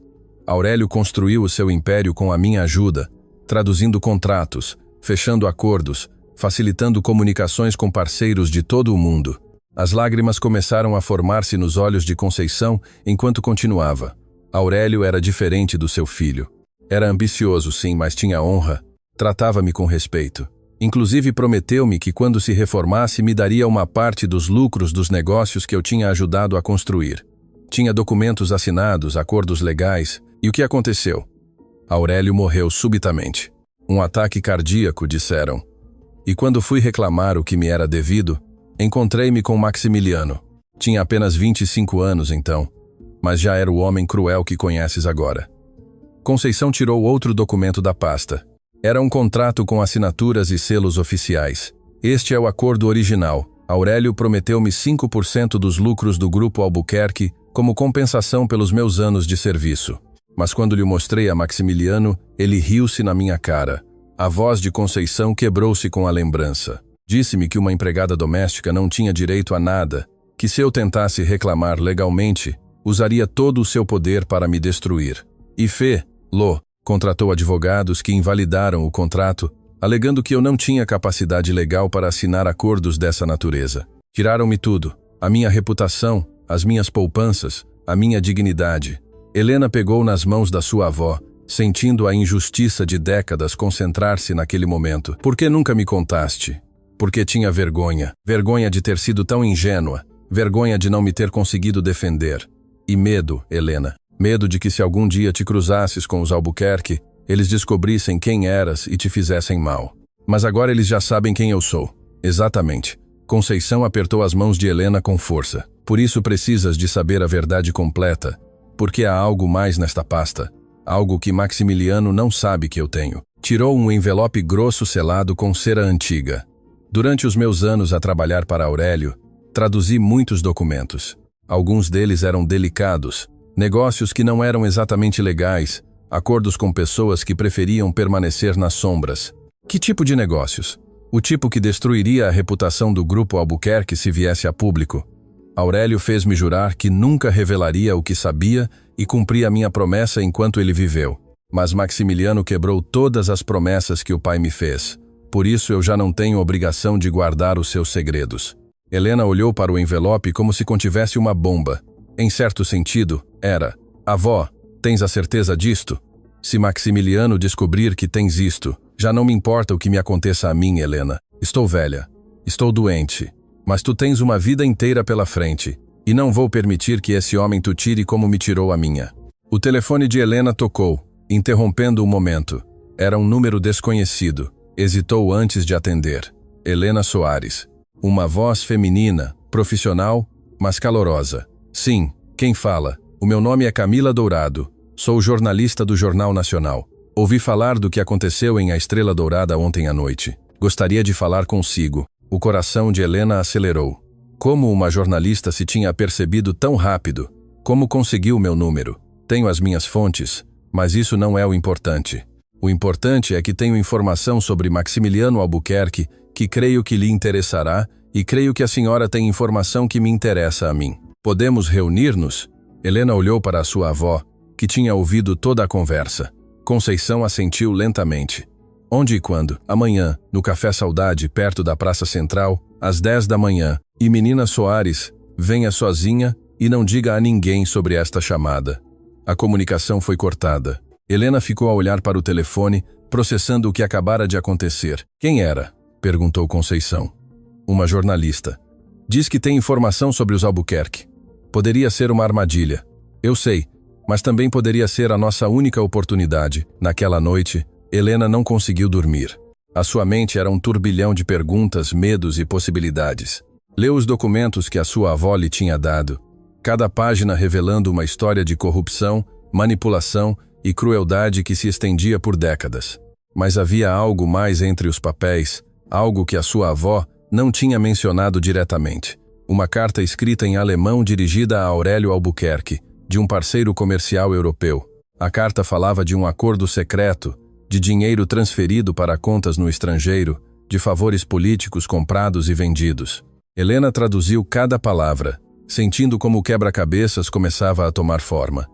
Aurélio construiu o seu império com a minha ajuda, traduzindo contratos, fechando acordos, facilitando comunicações com parceiros de todo o mundo. As lágrimas começaram a formar-se nos olhos de Conceição enquanto continuava. Aurélio era diferente do seu filho. Era ambicioso, sim, mas tinha honra. Tratava-me com respeito. Inclusive prometeu-me que quando se reformasse me daria uma parte dos lucros dos negócios que eu tinha ajudado a construir. Tinha documentos assinados, acordos legais. E o que aconteceu? Aurélio morreu subitamente. Um ataque cardíaco, disseram. E quando fui reclamar o que me era devido, encontrei-me com Maximiliano. Tinha apenas 25 anos então, mas já era o homem cruel que conheces agora. Conceição tirou outro documento da pasta. Era um contrato com assinaturas e selos oficiais. Este é o acordo original. Aurélio prometeu-me 5% dos lucros do Grupo Albuquerque como compensação pelos meus anos de serviço. Mas quando lhe mostrei a Maximiliano, ele riu-se na minha cara. A voz de Conceição quebrou-se com a lembrança. Disse-me que uma empregada doméstica não tinha direito a nada, que se eu tentasse reclamar legalmente, usaria todo o seu poder para me destruir. E Lô contratou advogados que invalidaram o contrato, alegando que eu não tinha capacidade legal para assinar acordos dessa natureza. Tiraram-me tudo, a minha reputação, as minhas poupanças, a minha dignidade. Helena pegou nas mãos da sua avó, sentindo a injustiça de décadas concentrar-se naquele momento. Por que nunca me contaste? Porque tinha vergonha. Vergonha de ter sido tão ingênua. Vergonha de não me ter conseguido defender. E medo, Helena. Medo de que se algum dia te cruzasses com os Albuquerque, eles descobrissem quem eras e te fizessem mal. Mas agora eles já sabem quem eu sou. Exatamente. Conceição apertou as mãos de Helena com força. Por isso precisas de saber a verdade completa. Porque há algo mais nesta pasta. Algo que Maximiliano não sabe que eu tenho. Tirou um envelope grosso selado com cera antiga. Durante os meus anos a trabalhar para Aurélio, traduzi muitos documentos. Alguns deles eram delicados. Negócios que não eram exatamente legais, acordos com pessoas que preferiam permanecer nas sombras. Que tipo de negócios? O tipo que destruiria a reputação do Grupo Albuquerque se viesse a público. Aurélio fez-me jurar que nunca revelaria o que sabia e cumpria a minha promessa enquanto ele viveu. Mas Maximiliano quebrou todas as promessas que o pai me fez. Por isso eu já não tenho obrigação de guardar os seus segredos. Helena olhou para o envelope como se contivesse uma bomba. Em certo sentido, era. Avó, tens a certeza disto? Se Maximiliano descobrir que tens isto, já não me importa o que me aconteça a mim, Helena. Estou velha. Estou doente. Mas tu tens uma vida inteira pela frente. E não vou permitir que esse homem tu tire como me tirou a minha. O telefone de Helena tocou, interrompendo o momento. Era um número desconhecido. Hesitou antes de atender. Helena Soares. Uma voz feminina, profissional, mas calorosa. Sim, quem fala? O meu nome é Camila Dourado. Sou jornalista do Jornal Nacional. Ouvi falar do que aconteceu em A Estrela Dourada ontem à noite. Gostaria de falar consigo. O coração de Helena acelerou. Como uma jornalista se tinha apercebido tão rápido? Como conseguiu meu número? Tenho as minhas fontes, mas isso não é o importante. O importante é que tenho informação sobre Maximiliano Albuquerque que creio que lhe interessará e creio que a senhora tem informação que me interessa a mim. Podemos reunir-nos? Helena olhou para a sua avó, que tinha ouvido toda a conversa. Conceição assentiu lentamente. Onde e quando? Amanhã, no Café Saudade, perto da Praça Central, às 10 da manhã. E menina Soares, venha sozinha e não diga a ninguém sobre esta chamada. A comunicação foi cortada. Helena ficou a olhar para o telefone, processando o que acabara de acontecer. Quem era? Perguntou Conceição. Uma jornalista. Diz que tem informação sobre os Albuquerque. Poderia ser uma armadilha. Eu sei, mas também poderia ser a nossa única oportunidade. Naquela noite, Helena não conseguiu dormir. A sua mente era um turbilhão de perguntas, medos e possibilidades. Leu os documentos que a sua avó lhe tinha dado, cada página revelando uma história de corrupção, manipulação e crueldade que se estendia por décadas. Mas havia algo mais entre os papéis, algo que a sua avó não tinha mencionado diretamente. Uma carta escrita em alemão dirigida a Aurélio Albuquerque, de um parceiro comercial europeu. A carta falava de um acordo secreto, de dinheiro transferido para contas no estrangeiro, de favores políticos comprados e vendidos. Helena traduziu cada palavra, sentindo como o quebra-cabeças começava a tomar forma.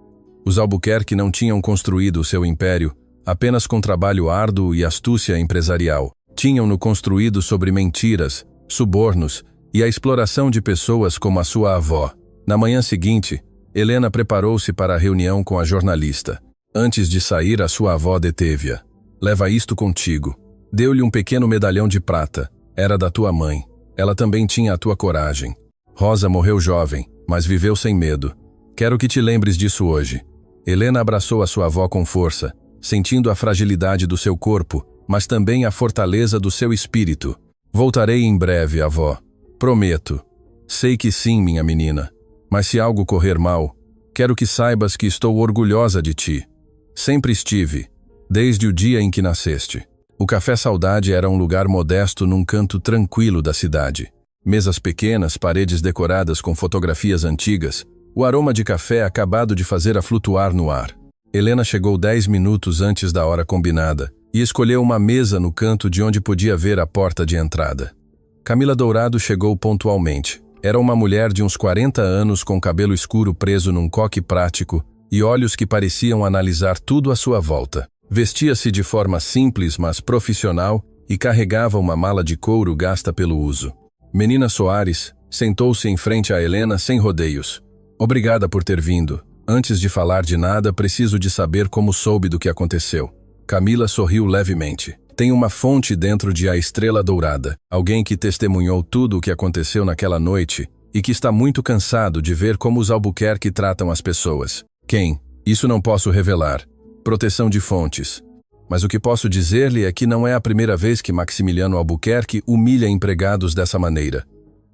Os Albuquerque não tinham construído o seu império apenas com trabalho árduo e astúcia empresarial. Tinham-no construído sobre mentiras, subornos e a exploração de pessoas como a sua avó. Na manhã seguinte, Helena preparou-se para a reunião com a jornalista. Antes de sair, a sua avó deteve-a. Leva isto contigo. Deu-lhe um pequeno medalhão de prata. Era da tua mãe. Ela também tinha a tua coragem. Rosa morreu jovem, mas viveu sem medo. Quero que te lembres disso hoje. Helena abraçou a sua avó com força, sentindo a fragilidade do seu corpo, mas também a fortaleza do seu espírito. Voltarei em breve, avó. Prometo. Sei que sim, minha menina. Mas se algo correr mal, quero que saibas que estou orgulhosa de ti. Sempre estive, desde o dia em que nasceste. O Café Saudade era um lugar modesto num canto tranquilo da cidade. Mesas pequenas, paredes decoradas com fotografias antigas, o aroma de café acabado de fazer-a flutuar no ar. Helena chegou 10 minutos antes da hora combinada e escolheu uma mesa no canto de onde podia ver a porta de entrada. Camila Dourado chegou pontualmente. Era uma mulher de uns 40 anos com cabelo escuro preso num coque prático e olhos que pareciam analisar tudo à sua volta. Vestia-se de forma simples, mas profissional, e carregava uma mala de couro gasta pelo uso. Menina Soares sentou-se em frente a Helena sem rodeios. Obrigada por ter vindo. Antes de falar de nada, preciso de saber como soube do que aconteceu. Camila sorriu levemente. Tem uma fonte dentro de A Estrela Dourada. Alguém que testemunhou tudo o que aconteceu naquela noite e que está muito cansado de ver como os Albuquerque tratam as pessoas. Quem? Isso não posso revelar. Proteção de fontes. Mas o que posso dizer-lhe é que não é a primeira vez que Maximiliano Albuquerque humilha empregados dessa maneira.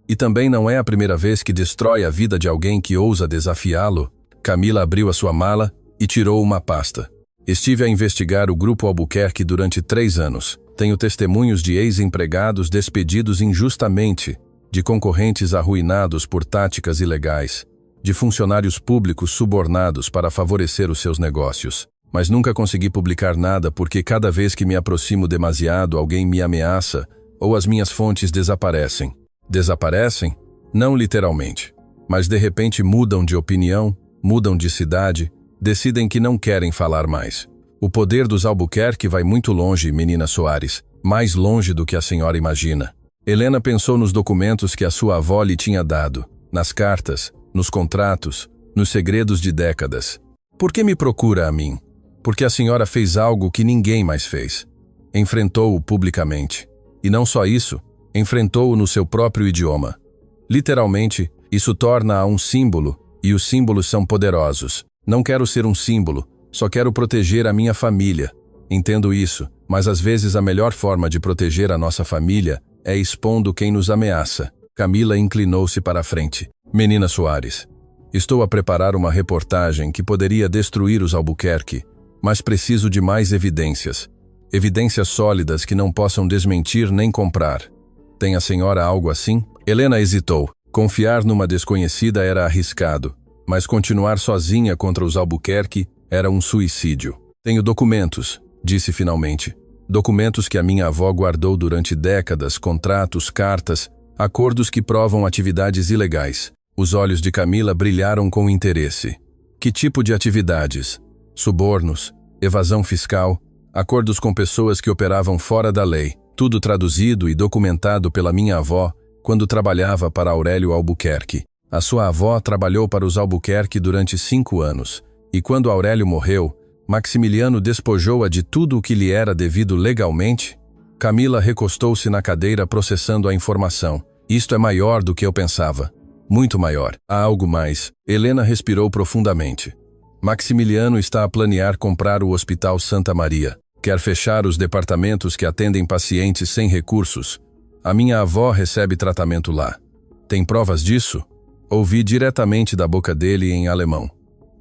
E também não é a primeira vez que destrói a vida de alguém que ousa desafiá-lo. Camila abriu a sua mala e tirou uma pasta. Estive a investigar o Grupo Albuquerque durante 3 anos. Tenho testemunhos de ex-empregados despedidos injustamente, de concorrentes arruinados por táticas ilegais, de funcionários públicos subornados para favorecer os seus negócios. Mas nunca consegui publicar nada porque cada vez que me aproximo demasiado, alguém me ameaça ou as minhas fontes desaparecem. Desaparecem? Não literalmente. Mas de repente mudam de opinião, mudam de cidade, decidem que não querem falar mais. O poder dos Albuquerque vai muito longe, menina Soares, mais longe do que a senhora imagina. Helena pensou nos documentos que a sua avó lhe tinha dado, nas cartas, nos contratos, nos segredos de décadas. Por que me procura a mim? Porque a senhora fez algo que ninguém mais fez. Enfrentou-o publicamente. E não só isso, enfrentou-o no seu próprio idioma. Literalmente, isso torna-a um símbolo, e os símbolos são poderosos. Não quero ser um símbolo, só quero proteger a minha família. Entendo isso, mas às vezes a melhor forma de proteger a nossa família é expondo quem nos ameaça. Camila inclinou-se para a frente. Menina Soares, estou a preparar uma reportagem que poderia destruir os Albuquerque, mas preciso de mais evidências. Evidências sólidas que não possam desmentir nem comprar. Tem a senhora algo assim? Helena hesitou. Confiar numa desconhecida era arriscado, mas continuar sozinha contra os Albuquerque era um suicídio. Tenho documentos, disse finalmente. Documentos que a minha avó guardou durante décadas, contratos, cartas, acordos que provam atividades ilegais. Os olhos de Camila brilharam com interesse. Que tipo de atividades? Subornos, evasão fiscal, acordos com pessoas que operavam fora da lei. Tudo traduzido e documentado pela minha avó quando trabalhava para Aurélio Albuquerque. A sua avó trabalhou para os Albuquerque durante 5 anos, e quando Aurélio morreu, Maximiliano despojou-a de tudo o que lhe era devido legalmente? Camila recostou-se na cadeira processando a informação. Isto é maior do que eu pensava. Muito maior. Há algo mais. Helena respirou profundamente. Maximiliano está a planear comprar o Hospital Santa Maria. Quer fechar os departamentos que atendem pacientes sem recursos. A minha avó recebe tratamento lá. Tem provas disso? Ouvi diretamente da boca dele em alemão.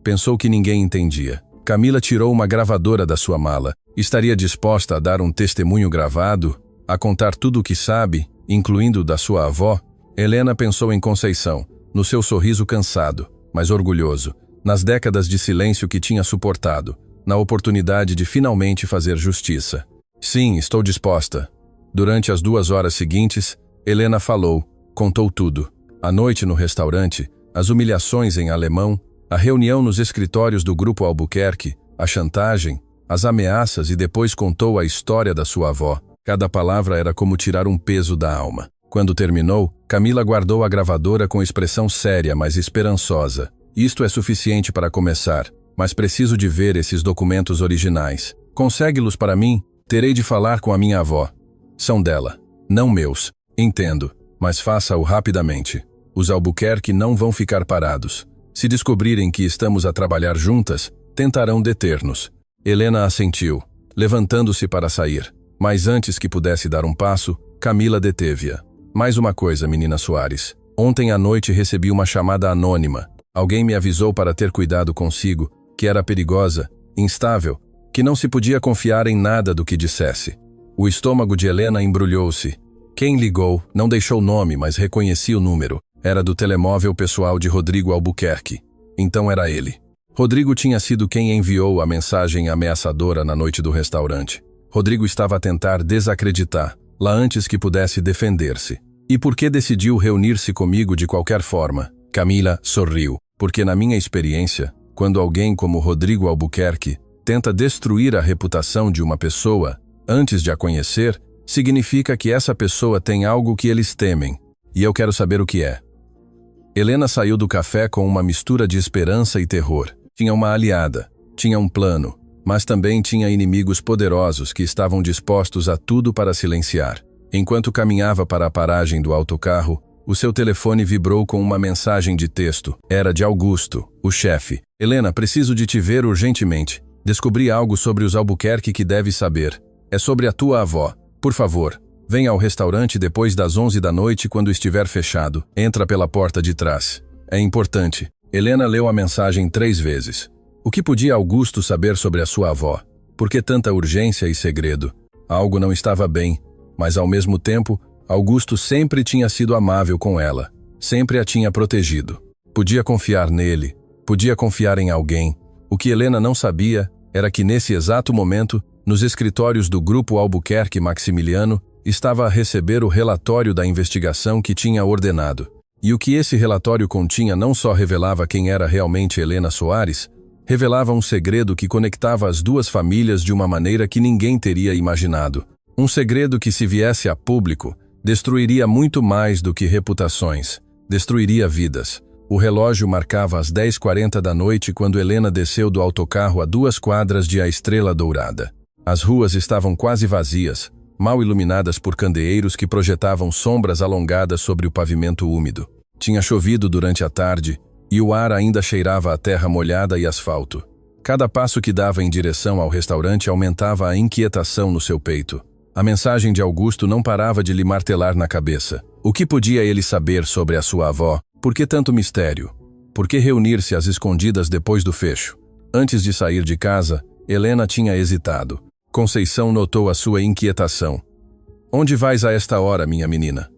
Pensou que ninguém entendia. Camila tirou uma gravadora da sua mala. Estaria disposta a dar um testemunho gravado? A contar tudo o que sabe, incluindo da sua avó? Helena pensou em Conceição, no seu sorriso cansado, mas orgulhoso, nas décadas de silêncio que tinha suportado, na oportunidade de finalmente fazer justiça. Sim, estou disposta. Durante as 2 horas seguintes, Helena falou, contou tudo. À noite no restaurante, as humilhações em alemão, a reunião nos escritórios do Grupo Albuquerque, a chantagem, as ameaças e depois contou a história da sua avó. Cada palavra era como tirar um peso da alma. Quando terminou, Camila guardou a gravadora com expressão séria, mas esperançosa. Isto é suficiente para começar, mas preciso de ver esses documentos originais. Consegue-los para mim? Terei de falar com a minha avó. São dela, não meus. Entendo, mas faça-o rapidamente. Os Albuquerque não vão ficar parados. Se descobrirem que estamos a trabalhar juntas, tentarão deter-nos. Helena assentiu, levantando-se para sair. Mas antes que pudesse dar um passo, Camila deteve-a. Mais uma coisa, menina Soares. Ontem à noite recebi uma chamada anônima. Alguém me avisou para ter cuidado consigo, que era perigosa, instável, que não se podia confiar em nada do que dissesse. O estômago de Helena embrulhou-se. Quem ligou não deixou nome, mas reconheci o número. Era do telemóvel pessoal de Rodrigo Albuquerque. Então era ele. Rodrigo tinha sido quem enviou a mensagem ameaçadora na noite do restaurante. Rodrigo estava a tentar desacreditar, lá antes que pudesse defender-se. E por que decidiu reunir-se comigo de qualquer forma? Camila sorriu, porque na minha experiência, quando alguém como Rodrigo Albuquerque tenta destruir a reputação de uma pessoa, antes de a conhecer, significa que essa pessoa tem algo que eles temem. E eu quero saber o que é. Helena saiu do café com uma mistura de esperança e terror. Tinha uma aliada, tinha um plano, mas também tinha inimigos poderosos que estavam dispostos a tudo para silenciar. Enquanto caminhava para a paragem do autocarro, o seu telefone vibrou com uma mensagem de texto. Era de Augusto, o chefe. Helena, preciso de te ver urgentemente. Descobri algo sobre os Albuquerque que deve saber. É sobre a tua avó. Por favor, venha ao restaurante depois das 11 da noite quando estiver fechado. Entra pela porta de trás. É importante. Helena leu a mensagem 3 vezes. O que podia Augusto saber sobre a sua avó? Por que tanta urgência e segredo? Algo não estava bem, mas ao mesmo tempo, Augusto sempre tinha sido amável com ela. Sempre a tinha protegido. Podia confiar nele. Podia confiar em alguém. O que Helena não sabia era que nesse exato momento, nos escritórios do Grupo Albuquerque Maximiliano, estava a receber o relatório da investigação que tinha ordenado. E o que esse relatório continha não só revelava quem era realmente Helena Soares, revelava um segredo que conectava as duas famílias de uma maneira que ninguém teria imaginado. Um segredo que, se viesse a público, destruiria muito mais do que reputações. Destruiria vidas. O relógio marcava as 10h40 da noite quando Helena desceu do autocarro a 2 quadras de A Estrela Dourada. As ruas estavam quase vazias, mal iluminadas por candeeiros que projetavam sombras alongadas sobre o pavimento úmido. Tinha chovido durante a tarde e o ar ainda cheirava a terra molhada e asfalto. Cada passo que dava em direção ao restaurante aumentava a inquietação no seu peito. A mensagem de Augusto não parava de lhe martelar na cabeça. O que podia ele saber sobre a sua avó? Por que tanto mistério? Por que reunir-se às escondidas depois do fecho? Antes de sair de casa, Helena tinha hesitado. Conceição notou a sua inquietação. Onde vais a esta hora, minha menina?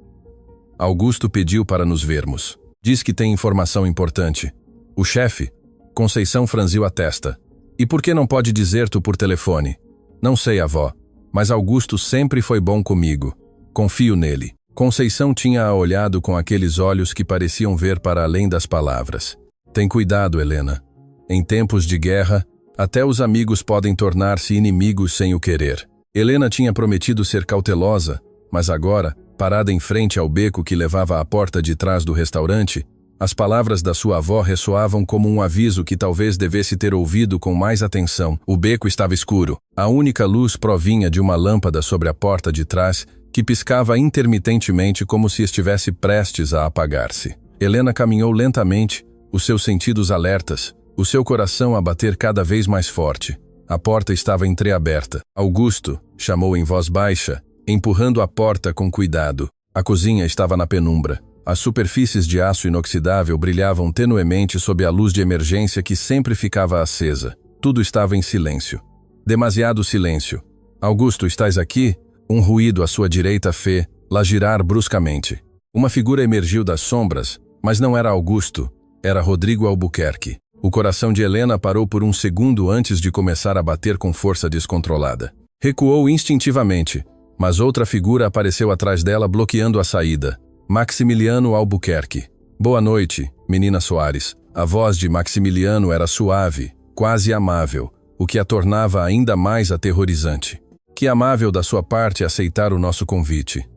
Augusto pediu para nos vermos. Diz que tem informação importante. O chefe? Conceição franziu a testa. E por que não pode dizer-te por telefone? Não sei, avó, mas Augusto sempre foi bom comigo. Confio nele. Conceição tinha-a olhado com aqueles olhos que pareciam ver para além das palavras. Tem cuidado, Helena. Em tempos de guerra, até os amigos podem tornar-se inimigos sem o querer. Helena tinha prometido ser cautelosa, mas agora, parada em frente ao beco que levava à porta de trás do restaurante, as palavras da sua avó ressoavam como um aviso que talvez devesse ter ouvido com mais atenção. O beco estava escuro. A única luz provinha de uma lâmpada sobre a porta de trás, que piscava intermitentemente como se estivesse prestes a apagar-se. Helena caminhou lentamente, os seus sentidos alertas, o seu coração a bater cada vez mais forte. A porta estava entreaberta. Augusto chamou em voz baixa, empurrando a porta com cuidado. A cozinha estava na penumbra. As superfícies de aço inoxidável brilhavam tenuemente sob a luz de emergência que sempre ficava acesa. Tudo estava em silêncio. Demasiado silêncio. Augusto, estás aqui? Um ruído à sua direita fê-la girar bruscamente. Uma figura emergiu das sombras, mas não era Augusto, era Rodrigo Albuquerque. O coração de Helena parou por um segundo antes de começar a bater com força descontrolada. Recuou instintivamente, mas outra figura apareceu atrás dela bloqueando a saída. Maximiliano Albuquerque. Boa noite, menina Soares. A voz de Maximiliano era suave, quase amável, o que a tornava ainda mais aterrorizante. Que amável da sua parte aceitar o nosso convite.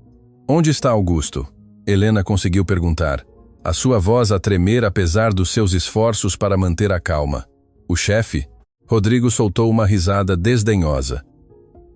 Onde está Augusto? Helena conseguiu perguntar, a sua voz a tremer apesar dos seus esforços para manter a calma. O chefe? Rodrigo soltou uma risada desdenhosa.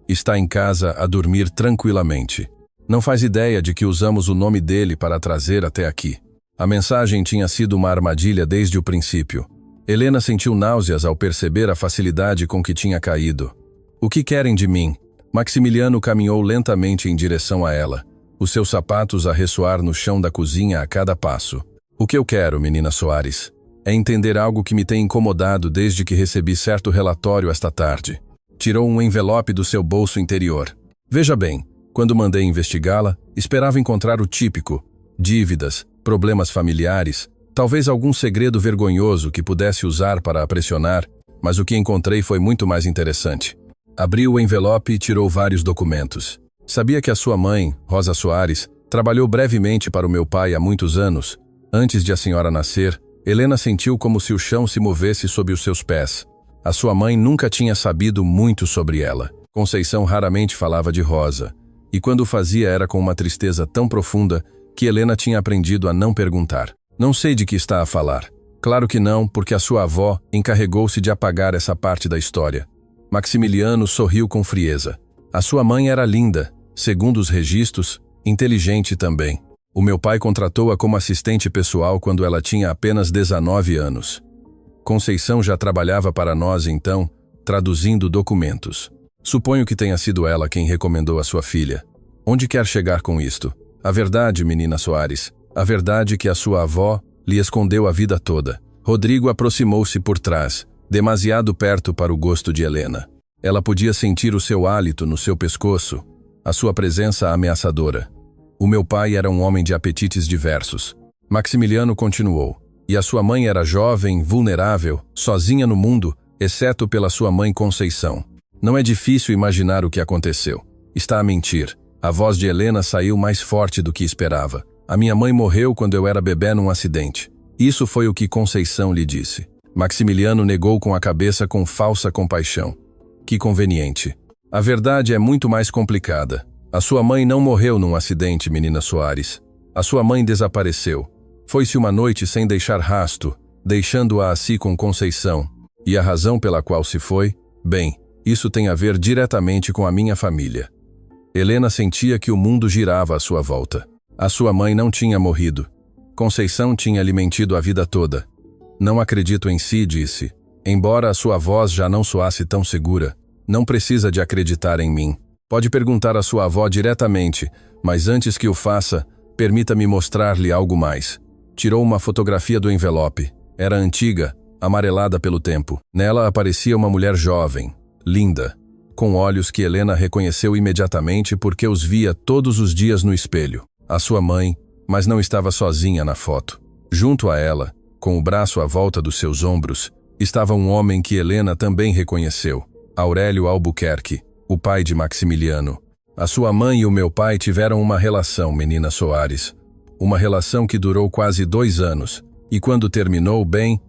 Está em casa a dormir tranquilamente. Não faz ideia de que usamos o nome dele para trazer até aqui. A mensagem tinha sido uma armadilha desde o princípio. Helena sentiu náuseas ao perceber a facilidade com que tinha caído. O que querem de mim? Maximiliano caminhou lentamente em direção a ela, os seus sapatos a ressoar no chão da cozinha a cada passo. O que eu quero, menina Soares, é entender algo que me tem incomodado desde que recebi certo relatório esta tarde. Tirou um envelope do seu bolso interior. Veja bem, quando mandei investigá-la, esperava encontrar o típico: dívidas, problemas familiares, talvez algum segredo vergonhoso que pudesse usar para a pressionar, mas o que encontrei foi muito mais interessante. Abriu o envelope e tirou vários documentos. Sabia que a sua mãe, Rosa Soares, trabalhou brevemente para o meu pai há muitos anos. Antes de a senhora nascer, Helena sentiu como se o chão se movesse sob os seus pés. A sua mãe nunca tinha sabido muito sobre ela. Conceição raramente falava de Rosa, e quando o fazia era com uma tristeza tão profunda que Helena tinha aprendido a não perguntar. Não sei de que está a falar. Claro que não, porque a sua avó encarregou-se de apagar essa parte da história. Maximiliano sorriu com frieza. A sua mãe era linda, segundo os registros, inteligente também. O meu pai contratou-a como assistente pessoal quando ela tinha apenas 19 anos. Conceição já trabalhava para nós então, traduzindo documentos. Suponho que tenha sido ela quem recomendou a sua filha. Onde quer chegar com isto? A verdade, menina Soares, a verdade que a sua avó lhe escondeu a vida toda. Rodrigo aproximou-se por trás, demasiado perto para o gosto de Helena. Ela podia sentir o seu hálito no seu pescoço, a sua presença ameaçadora. O meu pai era um homem de apetites diversos. Maximiliano continuou. E a sua mãe era jovem, vulnerável, sozinha no mundo, exceto pela sua mãe Conceição. Não é difícil imaginar o que aconteceu. Está a mentir. A voz de Helena saiu mais forte do que esperava. A minha mãe morreu quando eu era bebê num acidente. Isso foi o que Conceição lhe disse. Maximiliano negou com a cabeça com falsa compaixão. Que conveniente. A verdade é muito mais complicada. A sua mãe não morreu num acidente, menina Soares. A sua mãe desapareceu. Foi-se uma noite sem deixar rasto, deixando-a assim com Conceição. E a razão pela qual se foi? Bem, isso tem a ver diretamente com a minha família. Helena sentia que o mundo girava à sua volta. A sua mãe não tinha morrido. Conceição tinha lhe mentido a vida toda. Não acredito em si, disse. Embora a sua voz já não soasse tão segura, não precisa de acreditar em mim. Pode perguntar à sua avó diretamente, mas antes que o faça, Permita-me mostrar-lhe algo mais. Tirou uma fotografia do envelope. Era antiga, amarelada pelo tempo. Nela aparecia uma mulher jovem, linda, com olhos que Helena reconheceu imediatamente porque os via todos os dias no espelho. A sua mãe, mas não estava sozinha na foto. Junto a ela, com o braço à volta dos seus ombros, estava um homem que Helena também reconheceu, Aurélio Albuquerque, o pai de Maximiliano. A sua mãe e o meu pai tiveram uma relação, menina Soares. Uma relação que durou quase 2 anos, e quando terminou, bem,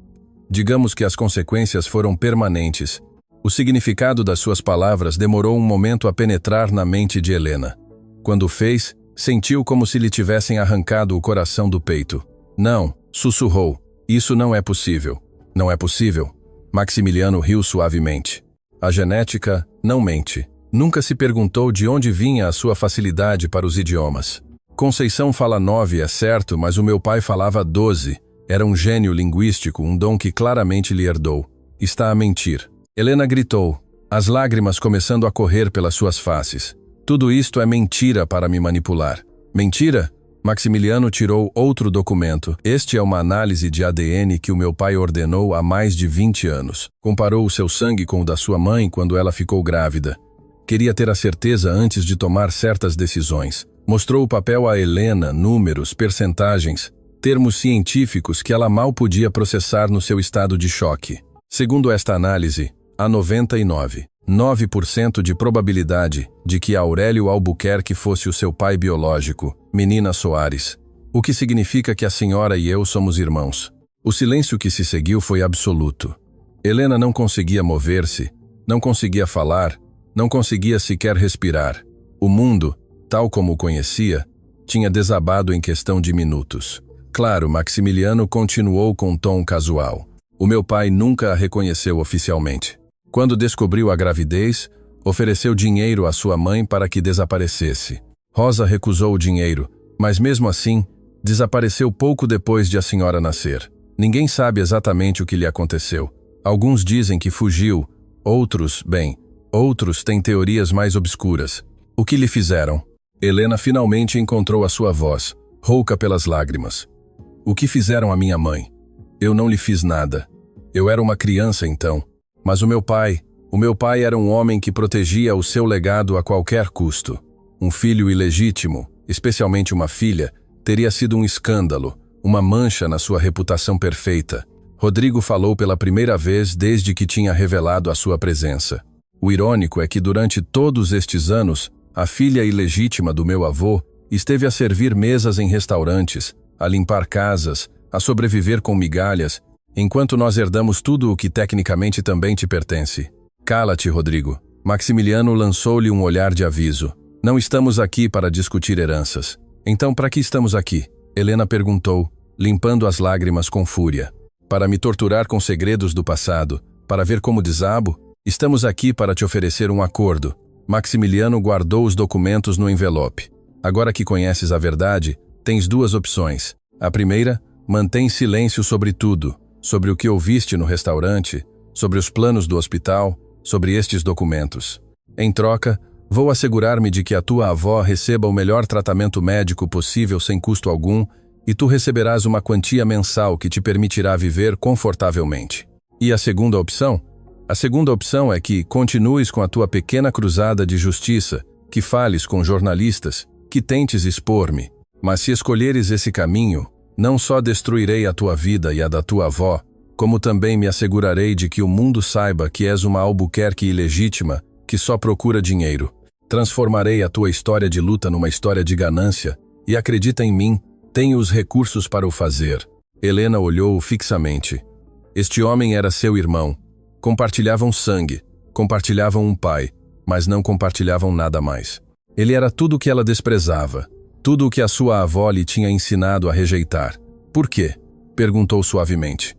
digamos que as consequências foram permanentes. O significado das suas palavras demorou um momento a penetrar na mente de Helena. Quando o fez, sentiu como se lhe tivessem arrancado o coração do peito. Não, sussurrou. Isso não é possível. Não é possível. Maximiliano riu suavemente. A genética não mente. Nunca se perguntou de onde vinha a sua facilidade para os idiomas. Conceição fala 9, é certo, mas o meu pai falava 12. Era um gênio linguístico, um dom que claramente lhe herdou. Está a mentir. Helena gritou, as lágrimas começando a correr pelas suas faces. Tudo isto é mentira para me manipular. Mentira? Maximiliano tirou outro documento. Este é uma análise de ADN que o meu pai ordenou há mais de 20 anos. Comparou o seu sangue com o da sua mãe quando ela ficou grávida. Queria ter a certeza antes de tomar certas decisões. Mostrou o papel a Helena, números, percentagens, termos científicos que ela mal podia processar no seu estado de choque. Segundo esta análise, há 99,9% de probabilidade de que Aurélio Albuquerque fosse o seu pai biológico, menina Soares, o que significa que a senhora e eu somos irmãos. O silêncio que se seguiu foi absoluto. Helena não conseguia mover-se, não conseguia falar, não conseguia sequer respirar. O mundo, tal como o conhecia, tinha desabado em questão de minutos. Claro, Maximiliano continuou com um tom casual. O meu pai nunca a reconheceu oficialmente. Quando descobriu a gravidez, ofereceu dinheiro à sua mãe para que desaparecesse. Rosa recusou o dinheiro, mas mesmo assim, desapareceu pouco depois de a senhora nascer. Ninguém sabe exatamente o que lhe aconteceu. Alguns dizem que fugiu, outros têm teorias mais obscuras. O que lhe fizeram? Helena finalmente encontrou a sua voz, rouca pelas lágrimas. O que fizeram à minha mãe? Eu não lhe fiz nada. Eu era uma criança então. Mas o meu pai era um homem que protegia o seu legado a qualquer custo. Um filho ilegítimo, especialmente uma filha, teria sido um escândalo, uma mancha na sua reputação perfeita. Rodrigo falou pela primeira vez desde que tinha revelado a sua presença. O irônico é que durante todos estes anos, a filha ilegítima do meu avô esteve a servir mesas em restaurantes, a limpar casas, a sobreviver com migalhas, enquanto nós herdamos tudo o que tecnicamente também te pertence. Cala-te, Rodrigo. Maximiliano lançou-lhe um olhar de aviso. Não estamos aqui para discutir heranças. Então, para que estamos aqui? Helena perguntou, limpando as lágrimas com fúria. Para me torturar com segredos do passado, para ver como desabo? Estamos aqui para te oferecer um acordo. Maximiliano guardou os documentos no envelope. Agora que conheces a verdade, tens 2 opções. A primeira, mantém silêncio sobre tudo, sobre o que ouviste no restaurante, sobre os planos do hospital, sobre estes documentos. Em troca, vou assegurar-me de que a tua avó receba o melhor tratamento médico possível sem custo algum e tu receberás uma quantia mensal que te permitirá viver confortavelmente. E a segunda opção? A segunda opção é que continues com a tua pequena cruzada de justiça, que fales com jornalistas, que tentes expor-me. Mas se escolheres esse caminho, não só destruirei a tua vida e a da tua avó, como também me assegurarei de que o mundo saiba que és uma Albuquerque ilegítima que só procura dinheiro. Transformarei a tua história de luta numa história de ganância e acredita em mim, tenho os recursos para o fazer. Helena olhou-o fixamente. Este homem era seu irmão. Compartilhavam sangue, compartilhavam um pai, mas não compartilhavam nada mais. Ele era tudo o que ela desprezava, tudo o que a sua avó lhe tinha ensinado a rejeitar. Por quê? Perguntou suavemente.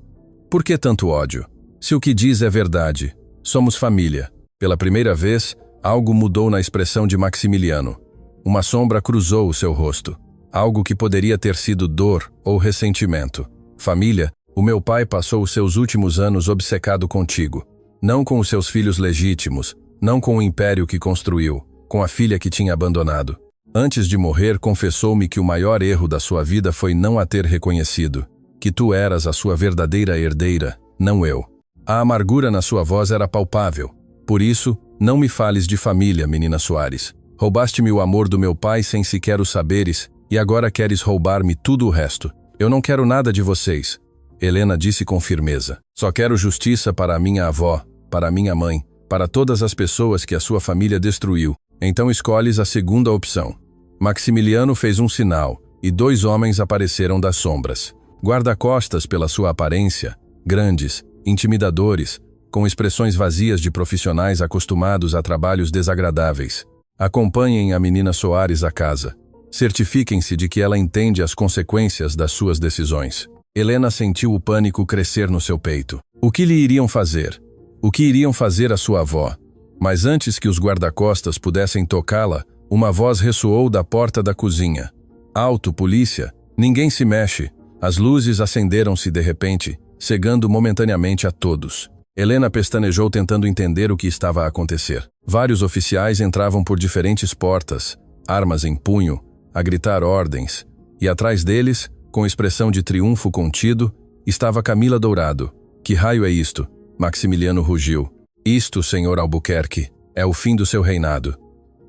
Por que tanto ódio? Se o que diz é verdade, somos família. Pela primeira vez, algo mudou na expressão de Maximiliano. Uma sombra cruzou o seu rosto. Algo que poderia ter sido dor ou ressentimento. Família, o meu pai passou os seus últimos anos obcecado contigo. Não com os seus filhos legítimos, não com o império que construiu, com a filha que tinha abandonado. Antes de morrer, confessou-me que o maior erro da sua vida foi não a ter reconhecido, que tu eras a sua verdadeira herdeira, não eu. A amargura na sua voz era palpável. Por isso, não me fales de família, menina Soares. Roubaste-me o amor do meu pai sem sequer o saberes, e agora queres roubar-me tudo o resto. Eu não quero nada de vocês. Helena disse com firmeza. Só quero justiça para a minha avó, para a minha mãe, para todas as pessoas que a sua família destruiu. Então escolhes a segunda opção. Maximiliano fez um sinal, e 2 homens apareceram das sombras. Guarda-costas pela sua aparência, grandes, intimidadores, com expressões vazias de profissionais acostumados a trabalhos desagradáveis. Acompanhem a menina Soares à casa. Certifiquem-se de que ela entende as consequências das suas decisões. Helena sentiu o pânico crescer no seu peito. O que lhe iriam fazer? O que iriam fazer à sua avó? Mas antes que os guarda-costas pudessem tocá-la, uma voz ressoou da porta da cozinha. Alto, polícia! Ninguém se mexe! As luzes acenderam-se de repente, cegando momentaneamente a todos. Helena pestanejou tentando entender o que estava a acontecer. Vários oficiais entravam por diferentes portas, armas em punho, a gritar ordens, e atrás deles, com expressão de triunfo contido, estava Camila Dourado. Que raio é isto? Maximiliano rugiu. Isto, senhor Albuquerque, é o fim do seu reinado.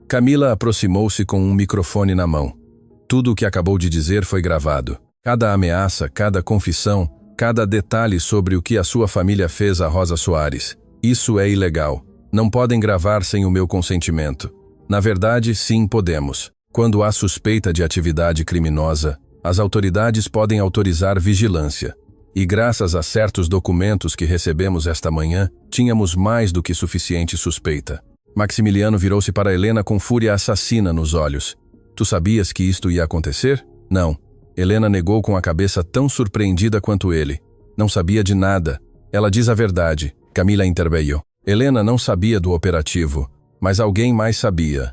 Camila aproximou-se com um microfone na mão. Tudo o que acabou de dizer foi gravado. Cada ameaça, cada confissão, cada detalhe sobre o que a sua família fez a Rosa Soares. Isso é ilegal. Não podem gravar sem o meu consentimento. Na verdade, sim, podemos. Quando há suspeita de atividade criminosa, as autoridades podem autorizar vigilância. E graças a certos documentos que recebemos esta manhã, tínhamos mais do que suficiente suspeita. Maximiliano virou-se para Helena com fúria assassina nos olhos. Tu sabias que isto ia acontecer? Não. Helena negou com a cabeça tão surpreendida quanto ele. Não sabia de nada. Ela diz a verdade. Camila interveio. Helena não sabia do operativo, mas alguém mais sabia.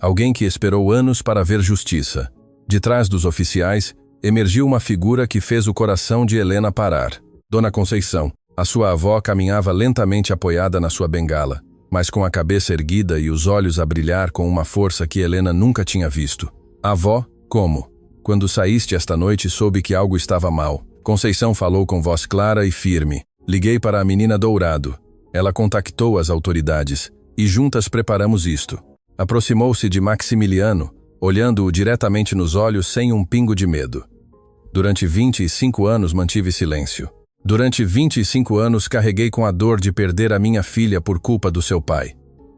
Alguém que esperou anos para ver justiça. De trás dos oficiais, emergiu uma figura que fez o coração de Helena parar. Dona Conceição. A sua avó caminhava lentamente apoiada na sua bengala, mas com a cabeça erguida e os olhos a brilhar com uma força que Helena nunca tinha visto. Avó, como? Quando saíste esta noite, soube que algo estava mal. Conceição falou com voz clara e firme. Liguei para a menina Dourado. Ela contactou as autoridades, e juntas preparamos isto. Aproximou-se de Maximiliano, olhando-o diretamente nos olhos sem um pingo de medo. Durante 25 anos mantive silêncio. Durante 25 anos carreguei com a dor de perder a minha filha por culpa do seu pai.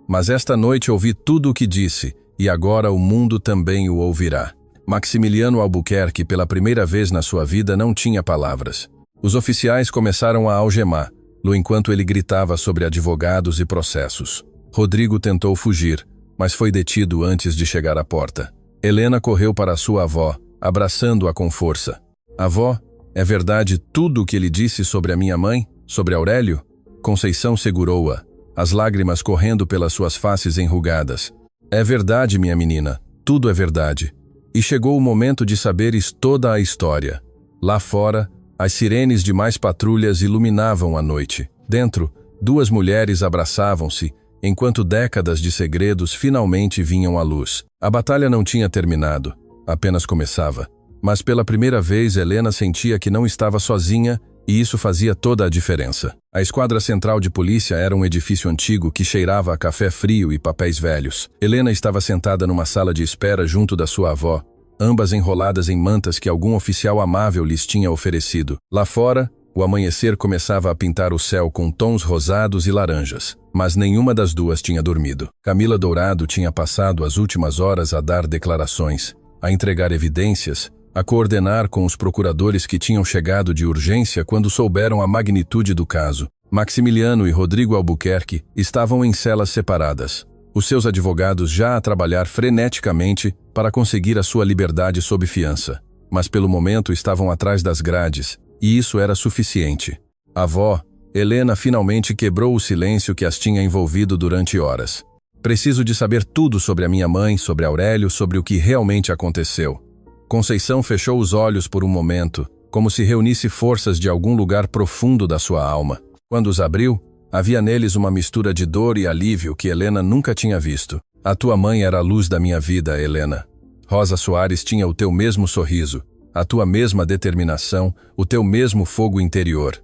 Mas esta noite ouvi tudo o que disse, e agora o mundo também o ouvirá. Maximiliano Albuquerque, pela primeira vez na sua vida, não tinha palavras. Os oficiais começaram a algemá-lo enquanto ele gritava sobre advogados e processos. Rodrigo tentou fugir, mas foi detido antes de chegar à porta. Helena correu para sua avó, abraçando-a com força. Avó, é verdade tudo o que ele disse sobre a minha mãe? Sobre Aurélio? Conceição segurou-a, as lágrimas correndo pelas suas faces enrugadas. É verdade, minha menina, tudo é verdade. E chegou o momento de saberes toda a história. Lá fora, as sirenes de mais patrulhas iluminavam a noite. Dentro, 2 mulheres abraçavam-se, enquanto décadas de segredos finalmente vinham à luz. A batalha não tinha terminado, apenas começava. Mas pela primeira vez Helena sentia que não estava sozinha, e isso fazia toda a diferença. A esquadra central de polícia era um edifício antigo que cheirava a café frio e papéis velhos. Helena estava sentada numa sala de espera junto da sua avó, ambas enroladas em mantas que algum oficial amável lhes tinha oferecido. Lá fora, o amanhecer começava a pintar o céu com tons rosados e laranjas, mas nenhuma das duas tinha dormido. Camila Dourado tinha passado as últimas horas a dar declarações, a entregar evidências, a coordenar com os procuradores que tinham chegado de urgência quando souberam a magnitude do caso. Maximiliano e Rodrigo Albuquerque estavam em celas separadas, os seus advogados já a trabalhar freneticamente para conseguir a sua liberdade sob fiança, mas pelo momento estavam atrás das grades, e isso era suficiente. A avó, Helena, finalmente quebrou o silêncio que as tinha envolvido durante horas. Preciso de saber tudo sobre a minha mãe, sobre Aurélio, sobre o que realmente aconteceu. Conceição fechou os olhos por um momento, como se reunisse forças de algum lugar profundo da sua alma. Quando os abriu, havia neles uma mistura de dor e alívio que Helena nunca tinha visto. A tua mãe era a luz da minha vida, Helena. Rosa Soares tinha o teu mesmo sorriso, a tua mesma determinação, o teu mesmo fogo interior.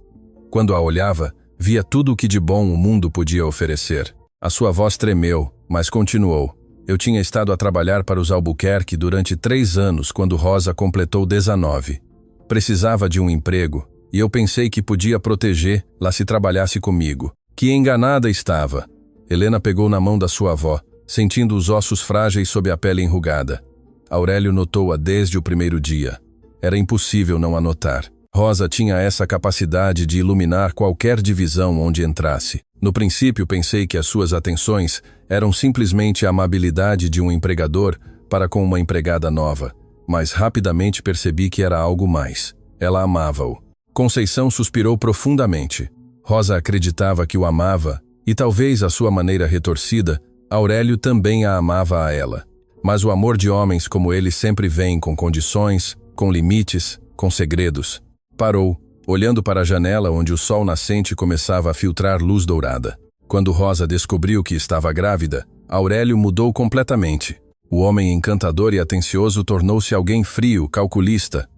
Quando a olhava, via tudo o que de bom o mundo podia oferecer. A sua voz tremeu, mas continuou. Eu tinha estado a trabalhar para os Albuquerque durante 3 anos quando Rosa completou 19. Precisava de um emprego, e eu pensei que podia protegê-la se trabalhasse comigo. Que enganada estava! Helena pegou na mão da sua avó, sentindo os ossos frágeis sob a pele enrugada. Aurélio notou-a desde o primeiro dia. Era impossível não a notar. Rosa tinha essa capacidade de iluminar qualquer divisão onde entrasse. No princípio pensei que as suas atenções eram simplesmente a amabilidade de um empregador para com uma empregada nova, mas rapidamente percebi que era algo mais. Ela amava-o. Conceição suspirou profundamente. Rosa acreditava que o amava, e talvez à sua maneira retorcida, Aurélio também a amava a ela. Mas o amor de homens como ele sempre vem com condições, com limites, com segredos. Parou, olhando para a janela onde o sol nascente começava a filtrar luz dourada. Quando Rosa descobriu que estava grávida, Aurélio mudou completamente. O homem encantador e atencioso tornou-se alguém frio, calculista.